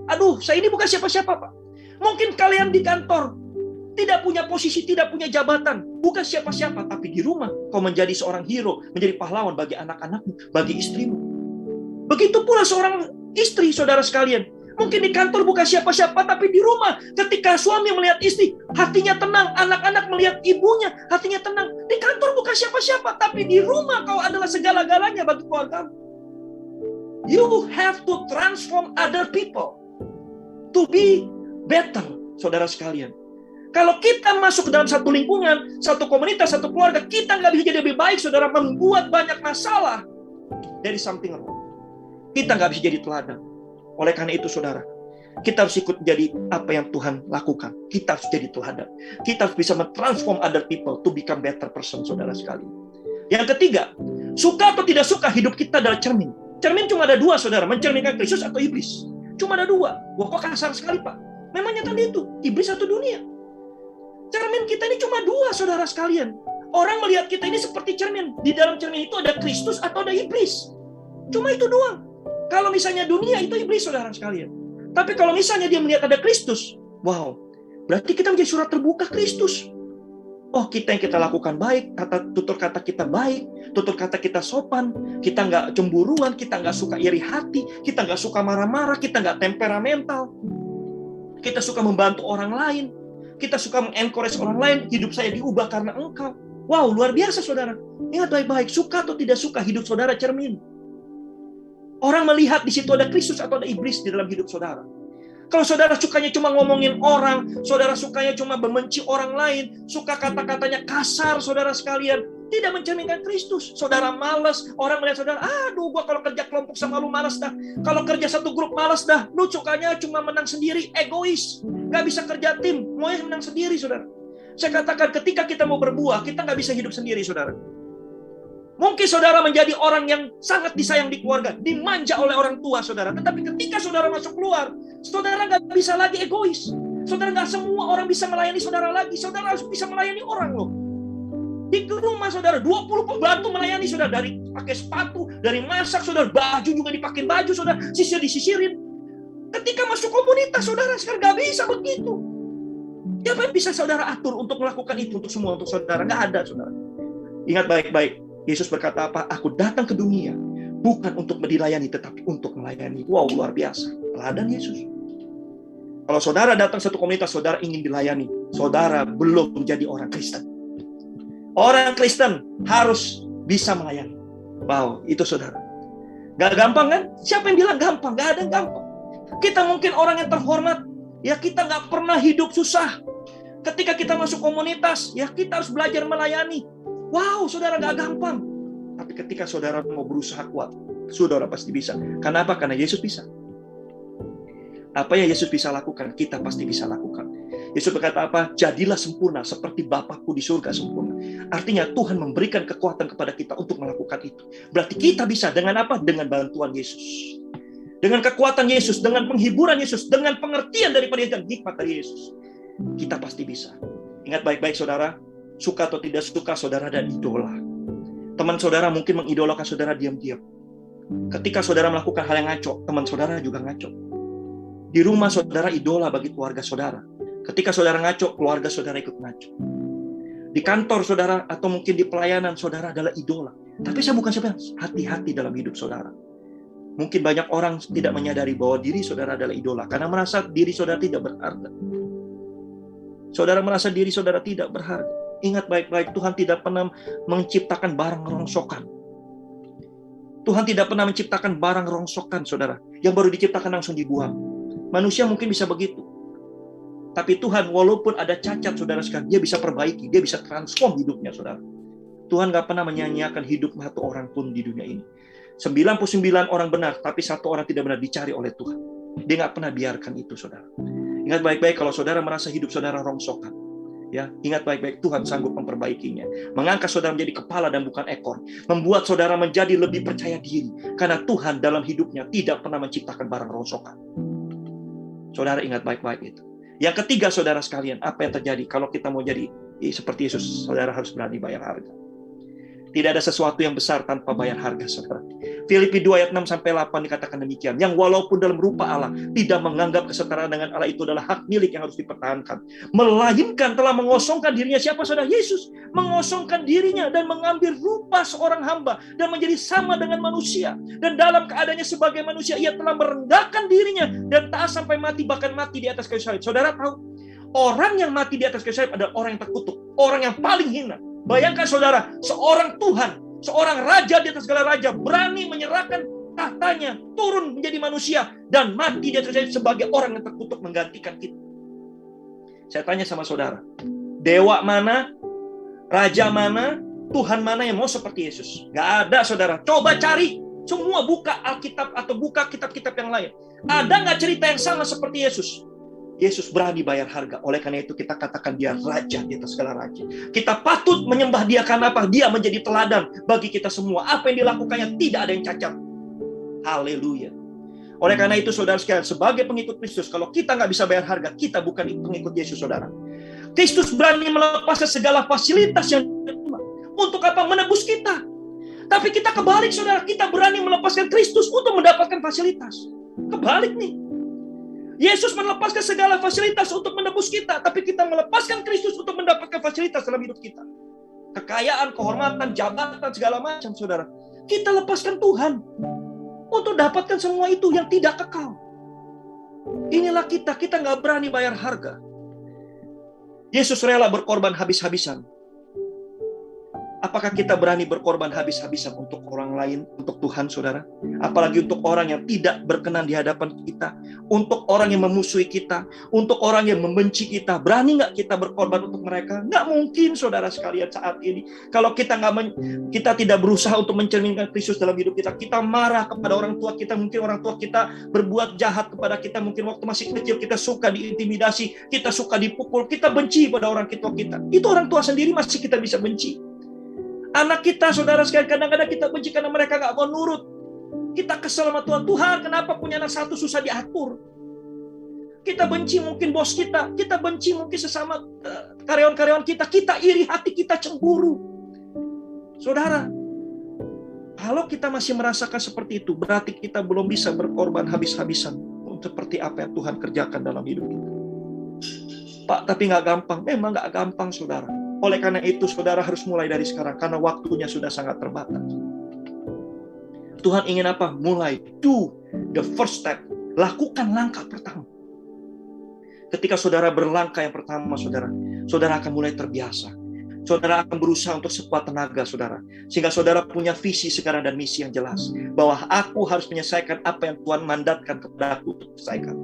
bukan siapa-siapa Pak. Mungkin kalian di kantor tidak punya posisi, tidak punya jabatan, bukan siapa-siapa, tapi di rumah kau menjadi seorang hero, menjadi pahlawan bagi anak-anakmu, bagi istrimu. Begitu pula seorang istri, saudara sekalian. Mungkin di kantor bukan siapa-siapa, tapi di rumah ketika suami melihat istri, hatinya tenang. Anak-anak melihat ibunya, hatinya tenang. Di kantor bukan siapa-siapa, tapi di rumah kau adalah segala-galanya bagi keluargamu. You have to transform other people to be better, saudara sekalian. Kalau kita masuk ke dalam satu lingkungan, satu komunitas, satu keluarga, kita nggak bisa jadi lebih baik, saudara, membuat banyak masalah. Dari something wrong. Kita nggak bisa jadi teladan. Oleh karena itu, saudara, kita harus ikut jadi apa yang Tuhan lakukan. Kita harus jadi teladan. Kita harus bisa mentransform other people to become better person, saudara sekalian. Yang ketiga, suka atau tidak suka, hidup kita adalah cermin. Cermin cuma ada 2, saudara. Mencerminkan Kristus atau iblis. Cuma ada 2. Wah, kok kasar sekali, Pak. Memangnya tadi itu, iblis atau dunia. Cermin kita ini cuma 2, saudara sekalian. Orang melihat kita ini seperti cermin. Di dalam cermin itu ada Kristus atau ada iblis. Cuma itu doang. Kalau misalnya dunia itu iblis, saudara sekalian. Tapi kalau misalnya dia melihat ada Kristus, wow, berarti kita menjadi surat terbuka Kristus. Oh, kita yang kita lakukan baik, tutur kata kita baik, tutur kata kita sopan, kita nggak cemburuan, kita nggak suka iri hati, kita nggak suka marah-marah, kita nggak temperamental. Kita suka membantu orang lain. Kita suka mengencourage orang lain. Hidup saya diubah karena engkau. Wow, luar biasa, saudara. Ingat baik-baik. Suka atau tidak suka, hidup saudara cermin. Orang melihat di situ ada Kristus atau ada iblis di dalam hidup saudara. Kalau saudara sukanya cuma ngomongin orang, saudara sukanya cuma membenci orang lain, suka kata-katanya kasar, saudara sekalian, tidak mencerminkan Kristus. Saudara malas, orang melihat saudara, aduh, gua kalau kerja kelompok sama lu malas dah. Kalau kerja satu grup malas dah. Lu sukanya cuma menang sendiri, egois. Gak bisa kerja tim, maunya menang sendiri, saudara. Saya katakan ketika kita mau berbuah, kita gak bisa hidup sendiri, saudara. Mungkin saudara menjadi orang yang sangat disayang di keluarga, dimanja oleh orang tua saudara. Tetapi ketika saudara masuk keluar, saudara nggak bisa lagi egois. Saudara nggak semua orang bisa melayani saudara lagi. Saudara harus bisa melayani orang loh. Di rumah saudara, 20 pembantu melayani saudara. Dari pakai sepatu, dari masak saudara, baju juga dipakai baju saudara, sisir disisirin. Ketika masuk komunitas saudara sekarang nggak bisa begitu. Siapa yang bisa saudara atur untuk melakukan itu untuk semua untuk saudara? Nggak ada saudara. Ingat baik-baik. Yesus berkata apa? Aku datang ke dunia bukan untuk dilayani, tetapi untuk melayani. Wow, luar biasa. Teladan Yesus. Kalau saudara datang satu komunitas, saudara ingin dilayani. Saudara belum menjadi orang Kristen. Orang Kristen harus bisa melayani. Wow, itu saudara. Gak gampang kan? Siapa yang bilang gampang? Gak ada yang gampang. Kita mungkin orang yang terhormat. Ya kita gak pernah hidup susah. Ketika kita masuk komunitas, ya kita harus belajar melayani. Wow, saudara gak gampang. Tapi ketika saudara mau berusaha kuat, saudara pasti bisa. Kenapa? Karena Yesus bisa. Apa yang Yesus bisa lakukan, kita pasti bisa lakukan. Yesus berkata apa? Jadilah sempurna seperti Bapakku di surga sempurna. Artinya Tuhan memberikan kekuatan kepada kita untuk melakukan itu. Berarti kita bisa dengan apa? Dengan bantuan Yesus. Dengan kekuatan Yesus, dengan penghiburan Yesus, dengan pengertian daripada Yesus dan hikmat dari Yesus. Kita pasti bisa. Ingat baik-baik saudara, suka atau tidak suka, saudara ada idola. Teman saudara mungkin mengidolakan saudara diam-diam. Ketika saudara melakukan hal yang ngaco, teman saudara juga ngaco. Di rumah saudara idola bagi keluarga saudara. Ketika saudara ngaco, keluarga saudara ikut ngaco. Di kantor saudara, atau mungkin di pelayanan saudara adalah idola. Tapi saya bukan siapa, hati-hati dalam hidup saudara. Mungkin banyak orang tidak menyadari bahwa diri saudara adalah idola, karena merasa diri saudara tidak berharga. Saudara merasa diri saudara tidak berharga. Ingat baik-baik, Tuhan tidak pernah menciptakan barang rongsokan. Tuhan tidak pernah menciptakan barang rongsokan, saudara. Yang baru diciptakan langsung dibuang. Manusia mungkin bisa begitu. Tapi Tuhan, walaupun ada cacat, saudara sekalian, dia bisa perbaiki, dia bisa transform hidupnya, saudara. Tuhan gak pernah menyanyiakan hidup satu orang pun di dunia ini. 99 orang benar, tapi satu orang tidak benar dicari oleh Tuhan. Dia gak pernah biarkan itu, saudara. Ingat baik-baik, kalau saudara merasa hidup saudara rongsokan, ya, ingat baik-baik, Tuhan sanggup memperbaikinya. Mengangkat saudara menjadi kepala dan bukan ekor. Membuat saudara menjadi lebih percaya diri. Karena Tuhan dalam hidupnya tidak pernah menciptakan barang rongsokan. Saudara ingat baik-baik itu. Yang ketiga saudara sekalian, apa yang terjadi kalau kita mau jadi seperti Yesus? Saudara harus berani bayar harga. Tidak ada sesuatu yang besar tanpa bayar harga, saudara. Filipi 2 ayat 6-8 dikatakan demikian. Yang walaupun dalam rupa Allah, tidak menganggap kesetaraan dengan Allah itu adalah hak milik yang harus dipertahankan. Melainkan telah mengosongkan dirinya. Siapa saudara? Yesus. Mengosongkan dirinya dan mengambil rupa seorang hamba. Dan menjadi sama dengan manusia. Dan dalam keadaannya sebagai manusia, ia telah merendahkan dirinya. Dan taat sampai mati, bahkan mati di atas kayu salib. Saudara tahu? Orang yang mati di atas kayu salib adalah orang yang terkutuk. Orang yang paling hina. Bayangkan saudara, seorang Tuhan, seorang raja di atas segala raja, berani menyerahkan tahtanya, turun menjadi manusia, dan mati di atas sebagai orang yang terkutuk menggantikan kita. Saya tanya sama saudara, dewa mana, raja mana, Tuhan mana yang mau seperti Yesus? Gak ada saudara, coba cari, semua buka Alkitab atau buka kitab-kitab yang lain. Ada gak cerita yang sama seperti Yesus? Yesus berani bayar harga. Oleh karena itu kita katakan dia raja di atas segala raja. Kita patut menyembah dia karena apa? Dia menjadi teladan bagi kita semua. Apa yang dilakukannya tidak ada yang cacat. Haleluya. Oleh karena itu saudara sekalian, sebagai pengikut Kristus, kalau kita nggak bisa bayar harga, kita bukan pengikut Yesus, saudara. Kristus berani melepaskan segala fasilitas yang untuk apa? Menebus kita. Tapi kita kebalik, saudara. Kita berani melepaskan Kristus untuk mendapatkan fasilitas. Kebalik nih. Yesus melepaskan segala fasilitas untuk menebus kita, tapi kita melepaskan Kristus untuk mendapatkan fasilitas dalam hidup kita. Kekayaan, kehormatan, jabatan, segala macam, saudara. Kita lepaskan Tuhan untuk dapatkan semua itu yang tidak kekal. Inilah kita nggak berani bayar harga. Yesus rela berkorban habis-habisan. Apakah kita berani berkorban habis-habisan untuk orang lain, untuk Tuhan, saudara? Apalagi untuk orang yang tidak berkenan di hadapan kita, untuk orang yang memusuhi kita, untuk orang yang membenci kita. Berani nggak kita berkorban untuk mereka? Nggak mungkin, saudara sekalian, saat ini. Kalau kita kita tidak berusaha untuk mencerminkan Kristus dalam hidup kita, kita marah kepada orang tua kita, mungkin orang tua kita berbuat jahat kepada kita, mungkin waktu masih kecil kita suka diintimidasi, kita suka dipukul, kita benci pada orang tua kita. Itu orang tua sendiri masih kita bisa benci. Anak kita, saudara sekalian, kadang-kadang kita benci karena mereka nggak mau nurut. Kita kesel sama Tuhan. Tuhan, kenapa punya anak satu susah diatur? Kita benci mungkin bos kita benci mungkin sesama karyawan-karyawan kita iri hati, kita cemburu. Saudara, kalau kita masih merasakan seperti itu, berarti kita belum bisa berkorban habis-habisan seperti apa yang Tuhan kerjakan dalam hidup kita. Pak, tapi nggak gampang. Memang nggak gampang, saudara. Oleh karena itu, saudara harus mulai dari sekarang, karena waktunya sudah sangat terbatas. Tuhan ingin apa? Mulai. Do the first step. Lakukan langkah pertama. Ketika saudara berlangkah yang pertama, saudara akan mulai terbiasa. Saudara akan berusaha untuk sekuat tenaga, saudara. Sehingga saudara punya visi sekarang dan misi yang jelas. Bahwa aku harus menyelesaikan apa yang Tuhan mandatkan kepada aku untuk selesaikan.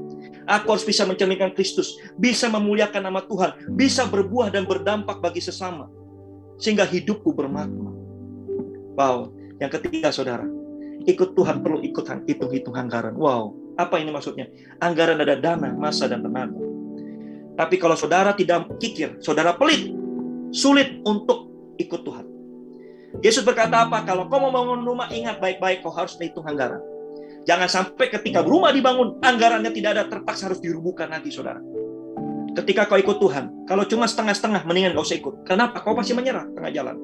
Aku harus bisa mencerminkan Kristus, bisa memuliakan nama Tuhan, bisa berbuah dan berdampak bagi sesama, sehingga hidupku bermakna. Wow, yang ketiga, saudara, ikut Tuhan perlu ikut hitung-hitung anggaran. Wow, apa ini maksudnya? Anggaran ada dana, masa, dan tenaga. Tapi kalau saudara tidak kikir, saudara pelit, sulit untuk ikut Tuhan. Yesus berkata apa? Kalau kau mau bangun rumah, ingat baik-baik, kau harus menghitung anggaran. Jangan sampai ketika rumah dibangun, anggarannya tidak ada, terpaksa harus dirubuhkan lagi, saudara. Ketika kau ikut Tuhan, kalau cuma setengah-setengah, mendingan gak usah ikut. Kenapa? Kau pasti menyerah tengah jalan.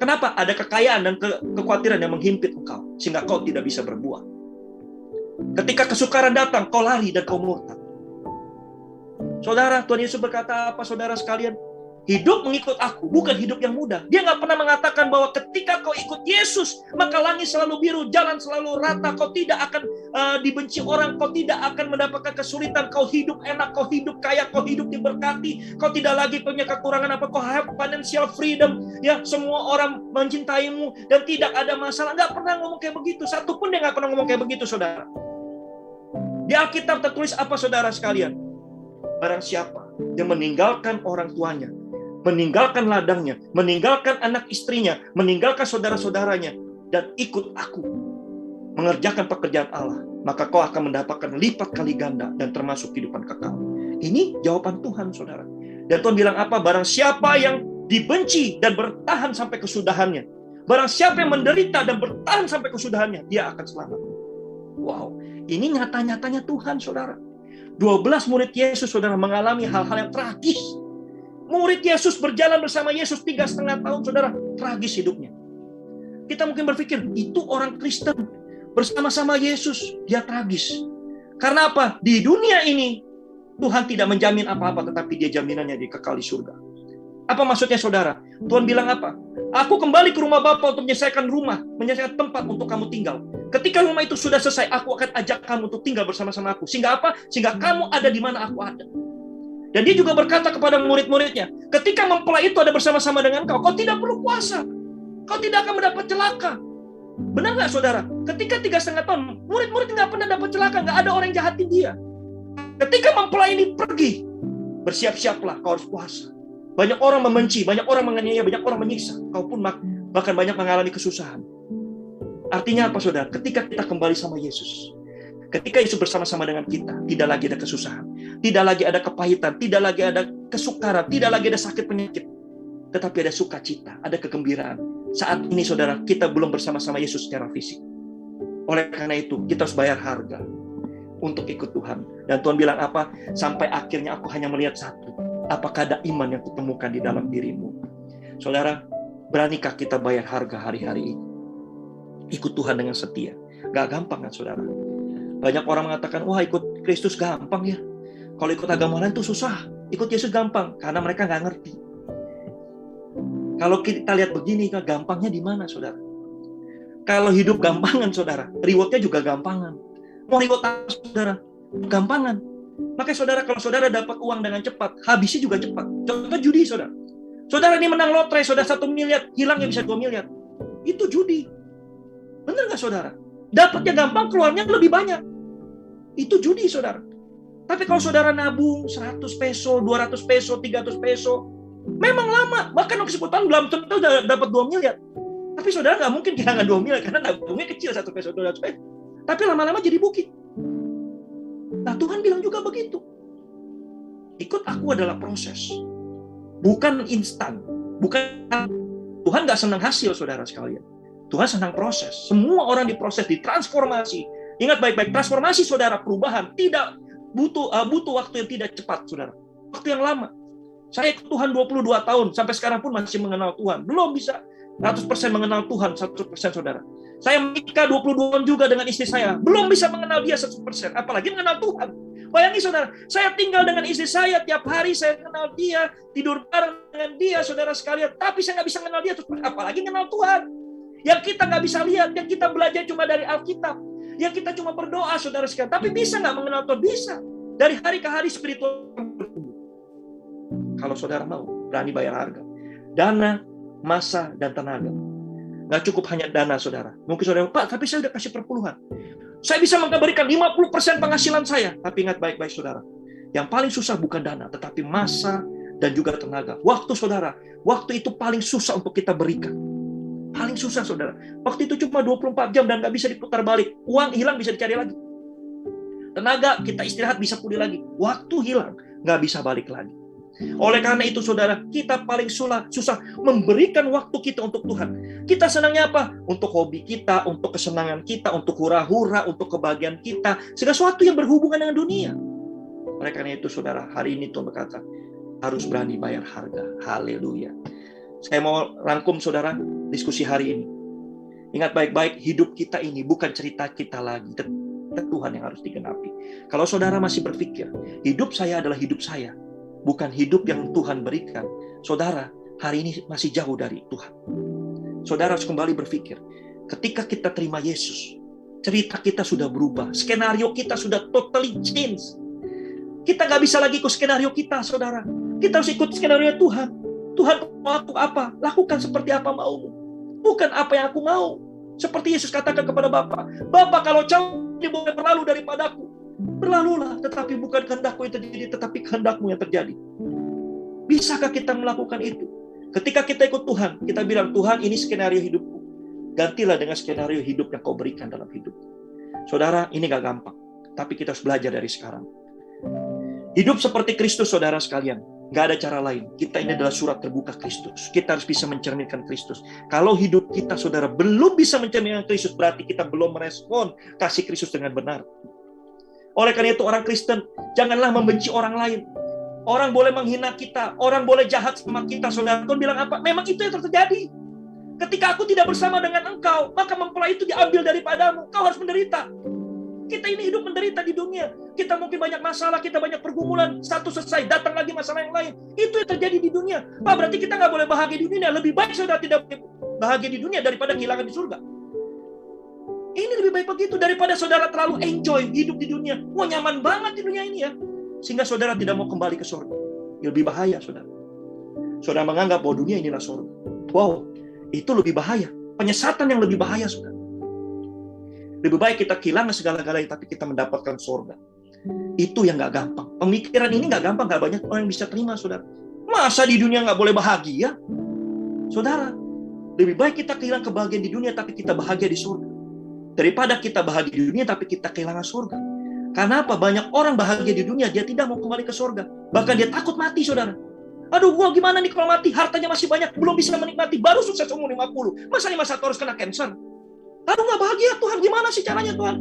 Kenapa? Ada kekayaan dan kekhawatiran yang menghimpit engkau, sehingga kau tidak bisa berbuah. Ketika kesukaran datang, kau lari dan kau murtad. Saudara, Tuhan Yesus berkata apa, saudara sekalian? Hidup mengikut aku, bukan hidup yang mudah. Dia nggak pernah mengatakan bahwa ketika kau ikut Yesus, maka langit selalu biru, jalan selalu rata, kau tidak akan dibenci orang, kau tidak akan mendapatkan kesulitan, kau hidup enak, kau hidup kaya, kau hidup diberkati, kau tidak lagi punya kekurangan apa, kau have financial freedom, ya, semua orang mencintaimu, dan tidak ada masalah. Nggak pernah ngomong kayak begitu, satu pun dia nggak pernah ngomong kayak begitu, saudara. Di Alkitab tertulis apa, saudara sekalian? Barang siapa yang meninggalkan orang tuanya, meninggalkan ladangnya, meninggalkan anak istrinya, meninggalkan saudara-saudaranya, dan ikut aku mengerjakan pekerjaan Allah, maka kau akan mendapatkan lipat kali ganda dan termasuk kehidupan kekal. Ini jawaban Tuhan, saudara. Dan Tuhan bilang apa? Barang siapa yang dibenci dan bertahan sampai kesudahannya, barang siapa yang menderita dan bertahan sampai kesudahannya, dia akan selamat. Wow, ini nyata-nyatanya Tuhan, saudara. 12 murid Yesus, saudara, mengalami hal-hal yang tragis. Murid Yesus berjalan bersama Yesus 3,5 tahun, saudara. Tragis hidupnya. Kita mungkin berpikir, itu orang Kristen bersama-sama Yesus, dia tragis. Karena apa? Di dunia ini, Tuhan tidak menjamin apa-apa, tetapi dia jaminannya di kekal di surga. Apa maksudnya, saudara? Tuhan bilang apa? Aku kembali ke rumah Bapa untuk menyelesaikan rumah, menyelesaikan tempat untuk kamu tinggal. Ketika rumah itu sudah selesai, aku akan ajak kamu untuk tinggal bersama-sama aku. Sehingga apa? Sehingga kamu ada di mana aku ada. Dan dia juga berkata kepada murid-muridnya, ketika mempelai itu ada bersama-sama dengan kau, kau tidak perlu puasa. Kau tidak akan mendapat celaka. Benar nggak, saudara? Ketika 3,5 tahun, murid-murid nggak pernah dapat celaka, nggak ada orang yang jahatin dia. Ketika mempelai ini pergi, bersiap-siaplah, kau harus puasa. Banyak orang membenci, banyak orang menganiaya, banyak orang menyiksa. Kau pun bahkan banyak mengalami kesusahan. Artinya apa, saudara? Ketika kita kembali sama Yesus, ketika Yesus bersama-sama dengan kita, tidak lagi ada kesusahan, tidak lagi ada kepahitan, tidak lagi ada kesukaran, tidak lagi ada sakit penyakit, tetapi ada sukacita, ada kegembiraan. Saat ini, saudara, kita belum bersama-sama Yesus secara fisik. Oleh karena itu, kita harus bayar harga untuk ikut Tuhan. Dan Tuhan bilang apa? Sampai akhirnya aku hanya melihat satu. Apakah ada iman yang kutemukan di dalam dirimu? Saudara, beranikah kita bayar harga hari-hari ini? Ikut Tuhan dengan setia. Gak gampang kan, saudara? Banyak orang mengatakan, wah, ikut Kristus gampang ya. Kalau ikut agama lain itu susah. Ikut Yesus gampang, karena mereka nggak ngerti. Kalau kita lihat begini, gampangnya di mana, saudara? Kalau hidup gampangan, saudara, rewardnya juga gampangan. Mau reward apa, saudara? Gampangan. Makanya, saudara, kalau saudara dapat uang dengan cepat, habisnya juga cepat. Contoh judi, saudara. Saudara ini menang lotre, saudara 1 miliar, hilangnya bisa 2 miliar. Itu judi. Benar nggak saudara? Dapatnya gampang, keluarnya lebih banyak. Itu judi saudara. Tapi kalau saudara nabung 100 peso, 200 peso, 300 peso, memang lama. Bahkan 10 tahun belum tentu dapat 2 miliar. Tapi saudara nggak mungkin kehilangan 2 miliar, karena nabungnya kecil 1 peso, 200 peso. Tapi lama-lama jadi bukit. Nah Tuhan bilang juga begitu. Ikut aku adalah proses. Bukan instan. Bukan. Tuhan nggak senang hasil saudara sekalian. Tuhan senang proses. Semua orang diproses, ditransformasi. Ingat baik-baik, transformasi saudara, perubahan tidak butuh waktu yang tidak cepat saudara. Waktu yang lama. Saya ikut Tuhan 22 tahun, sampai sekarang pun masih mengenal Tuhan. Belum bisa 100% mengenal Tuhan 100% saudara. Saya menikah 22 tahun juga dengan istri saya. Belum bisa mengenal dia 100%, apalagi mengenal Tuhan. Bayangin saudara, saya tinggal dengan istri saya, tiap hari saya kenal dia, tidur bareng dengan dia, saudara sekalian. Tapi saya nggak bisa mengenal dia, apalagi mengenal Tuhan. Yang kita nggak bisa lihat, yang kita belajar cuma dari Alkitab. Yang kita cuma berdoa, saudara sekalian. Tapi bisa nggak mengenal Tuhan? Bisa. Dari hari ke hari spiritual bertumbuh. Kalau saudara mau, berani bayar harga. Dana, masa, dan tenaga. Nggak cukup hanya dana, saudara. Mungkin saudara, Pak, tapi saya udah kasih perpuluhan. Saya bisa memberikan 50% penghasilan saya. Tapi ingat baik-baik, saudara. Yang paling susah bukan dana, tetapi masa dan juga tenaga. Waktu, saudara. Waktu itu paling susah untuk kita berikan. Paling susah, saudara. Waktu itu cuma 24 jam dan nggak bisa diputar balik. Uang hilang bisa dicari lagi. Tenaga, kita istirahat bisa pulih lagi. Waktu hilang, nggak bisa balik lagi. Oleh karena itu saudara, kita paling susah memberikan waktu kita untuk Tuhan. Kita senangnya apa? Untuk hobi kita, untuk kesenangan kita, untuk hura-hura, untuk kebahagiaan kita. Segala sesuatu yang berhubungan dengan dunia. Oleh karena itu saudara, hari ini Tuhan berkata, harus berani bayar harga. Haleluya. Saya mau rangkum saudara, diskusi hari ini. Ingat baik-baik, hidup kita ini bukan cerita kita lagi. Tuhan yang harus digenapi. Kalau saudara masih berpikir, hidup saya adalah hidup saya, bukan hidup yang Tuhan berikan, saudara, hari ini masih jauh dari Tuhan. Saudara harus kembali berpikir, ketika kita terima Yesus, cerita kita sudah berubah, skenario kita sudah totally change. Kita nggak bisa lagi ikut skenario kita, saudara. Kita harus ikut skenario Tuhan. Tuhan mau aku apa? Lakukan seperti apa maumu. Bukan apa yang aku mau. Seperti Yesus katakan kepada Bapa, Bapa kalau ini boleh berlalu daripadaku, berlalulah, tetapi bukan kehendakku yang terjadi, tetapi kehendakmu yang terjadi. Bisakah kita melakukan itu? Ketika kita ikut Tuhan, kita bilang, Tuhan ini skenario hidupku. Gantilah dengan skenario hidup yang kau berikan dalam hidupku. Saudara, ini gak gampang. Tapi kita harus belajar dari sekarang. Hidup seperti Kristus, saudara sekalian. Gak ada cara lain. Kita ini adalah surat terbuka Kristus. Kita harus bisa mencerminkan Kristus. Kalau hidup kita, saudara, belum bisa mencerminkan Kristus, berarti kita belum merespon kasih Kristus dengan benar. Oleh karena itu orang Kristen, janganlah membenci orang lain. Orang boleh menghina kita, orang boleh jahat sama kita, saudara. Tuhan bilang apa? Memang itu yang terjadi. Ketika aku tidak bersama dengan engkau, maka mempelai itu diambil daripadamu. Kau harus menderita. Kita ini hidup menderita di dunia. Kita mungkin banyak masalah, kita banyak pergumulan. Satu selesai, datang lagi masalah yang lain. Itu yang terjadi di dunia. Pak, berarti kita nggak boleh bahagia di dunia. Lebih baik saudara tidak bahagia di dunia daripada kehilangan di surga. Ini lebih baik begitu daripada saudara terlalu enjoy hidup di dunia. Wah, nyaman banget di dunia ini ya. Sehingga saudara tidak mau kembali ke surga. Lebih bahaya, saudara. Saudara menganggap bahwa dunia inilah surga. Wow, itu lebih bahaya. Penyesatan yang lebih bahaya, saudara. Lebih baik kita kehilangan segala-galanya, tapi kita mendapatkan surga. Itu yang gak gampang. Pemikiran ini gak gampang, gak banyak orang yang bisa terima, saudara. Masa di dunia gak boleh bahagia? Saudara, lebih baik kita kehilangan kebahagiaan di dunia, tapi kita bahagia di surga. Daripada kita bahagia di dunia, tapi kita kehilangan surga. Karena apa? Banyak orang bahagia di dunia, dia tidak mau kembali ke surga. Bahkan dia takut mati, saudara. Aduh, gua gimana nih kalau mati? Hartanya masih banyak, belum bisa menikmati. Baru sukses umur 50. Masa 51 harus kena cancer? Aduh, gak bahagia, Tuhan. Gimana sih caranya, Tuhan?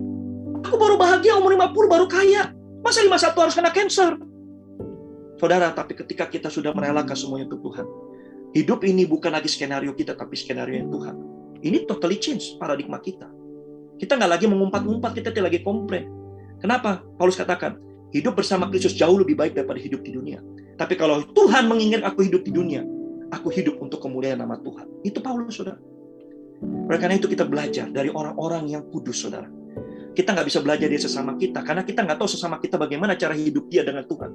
Aku baru bahagia umur 50, baru kaya. Masa 51 harus kena cancer? Saudara, tapi ketika kita sudah merelakan semuanya untuk Tuhan, hidup ini bukan lagi skenario kita, tapi skenario yang Tuhan. Ini totally change paradigma kita. Kita nggak lagi mengumpat-ngumpat, kita tidak lagi komplain. Kenapa? Paulus katakan, hidup bersama Kristus jauh lebih baik daripada hidup di dunia. Tapi kalau Tuhan menginginkan aku hidup di dunia, aku hidup untuk kemuliaan nama Tuhan. Itu Paulus, saudara. Oleh karena itu kita belajar dari orang-orang yang kudus, saudara. Kita nggak bisa belajar dari sesama kita, karena kita nggak tahu sesama kita bagaimana cara hidup dia dengan Tuhan.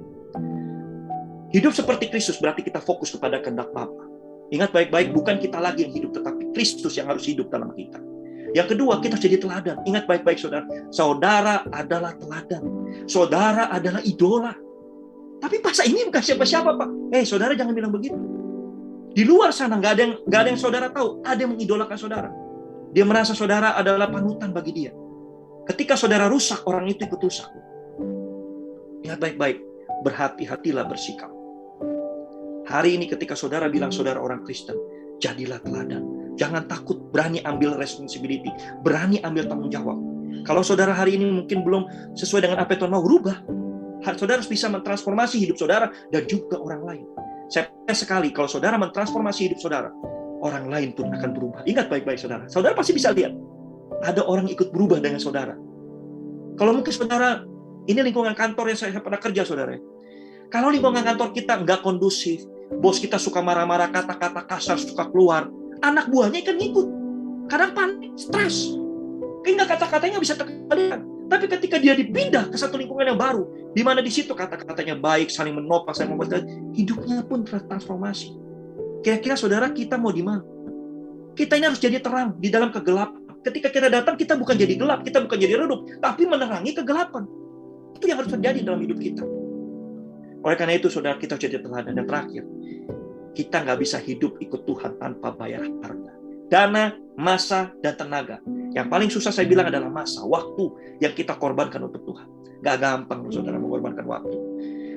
Hidup seperti Kristus berarti kita fokus kepada kehendak Bapa. Ingat baik-baik, bukan kita lagi yang hidup, tetapi Kristus yang harus hidup dalam kita. Yang kedua, kita harus jadi teladan. Ingat baik-baik saudara, saudara adalah teladan. Saudara adalah idola. Tapi pasal ini bukan siapa-siapa, Pak. Saudara jangan bilang begitu. Di luar sana nggak ada yang saudara tahu. Ada yang mengidolakan saudara. Dia merasa saudara adalah panutan bagi dia. Ketika saudara rusak, orang itu ikut rusak. Ingat baik-baik, berhati-hatilah bersikap. Hari ini ketika saudara bilang saudara orang Kristen, jadilah teladan. Jangan takut, berani ambil responsibility, berani ambil tanggung jawab. Kalau saudara hari ini mungkin belum sesuai dengan apa yang Tuhan mau, rubah. Saudara harus bisa mentransformasi hidup saudara dan juga orang lain. Saya percaya sekali kalau saudara mentransformasi hidup saudara, orang lain pun akan berubah. Ingat baik-baik saudara. Saudara pasti bisa lihat, ada orang ikut berubah dengan saudara. Kalau mungkin saudara, ini lingkungan kantor yang saya pernah kerja saudara. Kalau lingkungan kantor kita nggak kondusif, bos kita suka marah-marah, kata-kata kasar suka keluar, anak buahnya kan ngikut. Kadang panik, stres. Hingga kata-katanya bisa terkendalikan. Tapi ketika dia dipindah ke satu lingkungan yang baru, di mana di situ kata-katanya baik, saling menopang, saling membantu, hidupnya pun transformasi. Kira-kira saudara, kita mau di mana? Kita ini harus jadi terang di dalam kegelapan. Ketika kita datang, kita bukan jadi gelap, kita bukan jadi redup, tapi menerangi kegelapan. Itu yang harus terjadi dalam hidup kita. Oleh karena itu, saudara, kita jadi teladan. Dan terakhir, kita nggak bisa hidup ikut Tuhan tanpa bayar harga. Dana, masa, dan tenaga. Yang paling susah saya bilang adalah masa, waktu yang kita korbankan untuk Tuhan. Gak gampang, saudara, mengorbankan waktu.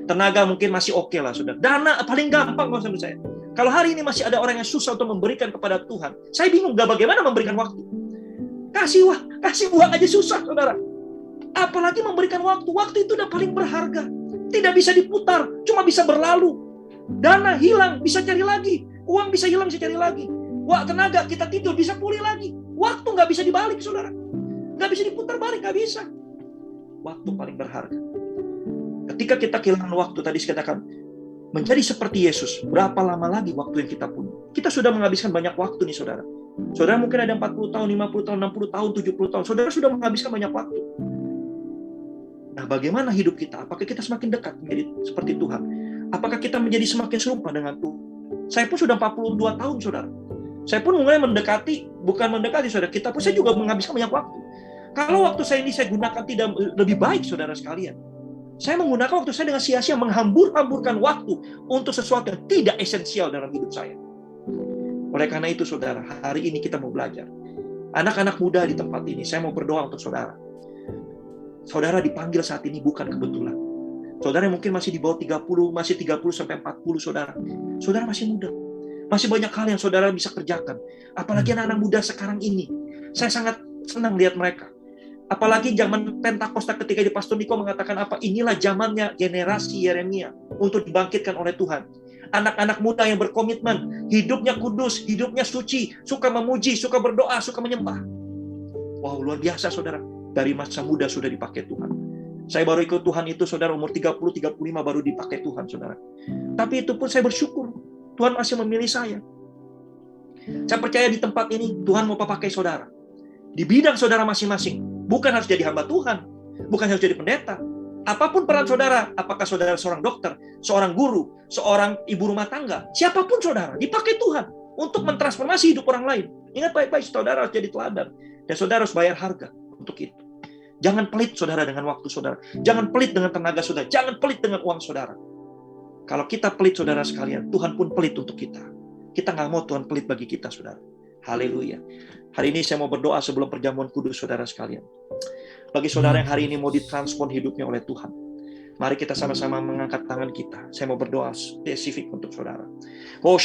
Tenaga mungkin masih oke lah, saudara. Dana paling gampang, menurut saya. Kalau hari ini masih ada orang yang susah untuk memberikan kepada Tuhan, saya bingung gak bagaimana memberikan waktu. Kasih uang aja susah, saudara. Apalagi memberikan waktu. Waktu itu udah paling berharga. Tidak bisa diputar, cuma bisa berlalu. Dana hilang, bisa cari lagi. Uang bisa hilang, bisa cari lagi. Tenaga kita tidur, bisa pulih lagi. Waktu nggak bisa dibalik, saudara. Nggak bisa diputar balik, nggak bisa. Waktu paling berharga. Ketika kita kehilangan waktu, tadi saya katakan, menjadi seperti Yesus, berapa lama lagi waktu yang kita punya? Kita sudah menghabiskan banyak waktu nih, saudara. Saudara mungkin ada 40 tahun, 50 tahun, 60 tahun, 70 tahun. Saudara sudah menghabiskan banyak waktu. Nah, bagaimana hidup kita? Apakah kita semakin dekat menjadi seperti Tuhan? Apakah kita menjadi semakin serupa dengan Tuhan? Saya pun sudah 42 tahun, saudara. Saya pun mulai bukan mendekati, saudara. Saya juga menghabiskan banyak waktu. Kalau waktu saya ini saya gunakan tidak lebih baik, saudara sekalian. Saya menggunakan waktu saya dengan sia-sia, menghambur-hamburkan waktu untuk sesuatu yang tidak esensial dalam hidup saya. Oleh karena itu, saudara, hari ini kita mau belajar. Anak-anak muda di tempat ini, saya mau berdoa untuk saudara. Saudara dipanggil saat ini bukan kebetulan. Saudara yang mungkin masih di bawah 30, masih 30 sampai 40, saudara. Saudara masih muda. Masih banyak hal yang saudara bisa kerjakan. Apalagi anak-anak muda sekarang ini. Saya sangat senang lihat mereka. Apalagi zaman Pentakosta ketika di Pastor Niko mengatakan inilah zamannya generasi Yeremia untuk dibangkitkan oleh Tuhan. Anak-anak muda yang berkomitmen, hidupnya kudus, hidupnya suci, suka memuji, suka berdoa, suka menyembah. Wow, luar biasa, saudara. Dari masa muda sudah dipakai Tuhan. Saya baru ikut Tuhan itu, saudara, umur 30-35 baru dipakai Tuhan, saudara. Tapi itu pun saya bersyukur. Tuhan masih memilih saya. Saya percaya di tempat ini, Tuhan mau pakai saudara. Di bidang saudara masing-masing. Bukan harus jadi hamba Tuhan. Bukan harus jadi pendeta. Apapun peran saudara, apakah saudara seorang dokter, seorang guru, seorang ibu rumah tangga, siapapun saudara, dipakai Tuhan untuk mentransformasi hidup orang lain. Ingat baik-baik, saudara harus jadi teladan. Dan saudara harus bayar harga untuk itu. Jangan pelit, saudara, dengan waktu saudara. Jangan pelit dengan tenaga saudara. Jangan pelit dengan uang saudara. Kalau kita pelit, saudara sekalian, Tuhan pun pelit untuk kita. Kita nggak mau Tuhan pelit bagi kita, saudara. Haleluya. Hari ini saya mau berdoa sebelum perjamuan kudus, saudara sekalian. Bagi saudara yang hari ini mau ditransform hidupnya oleh Tuhan, mari kita sama-sama mengangkat tangan kita. Saya mau berdoa spesifik untuk saudara. Oh,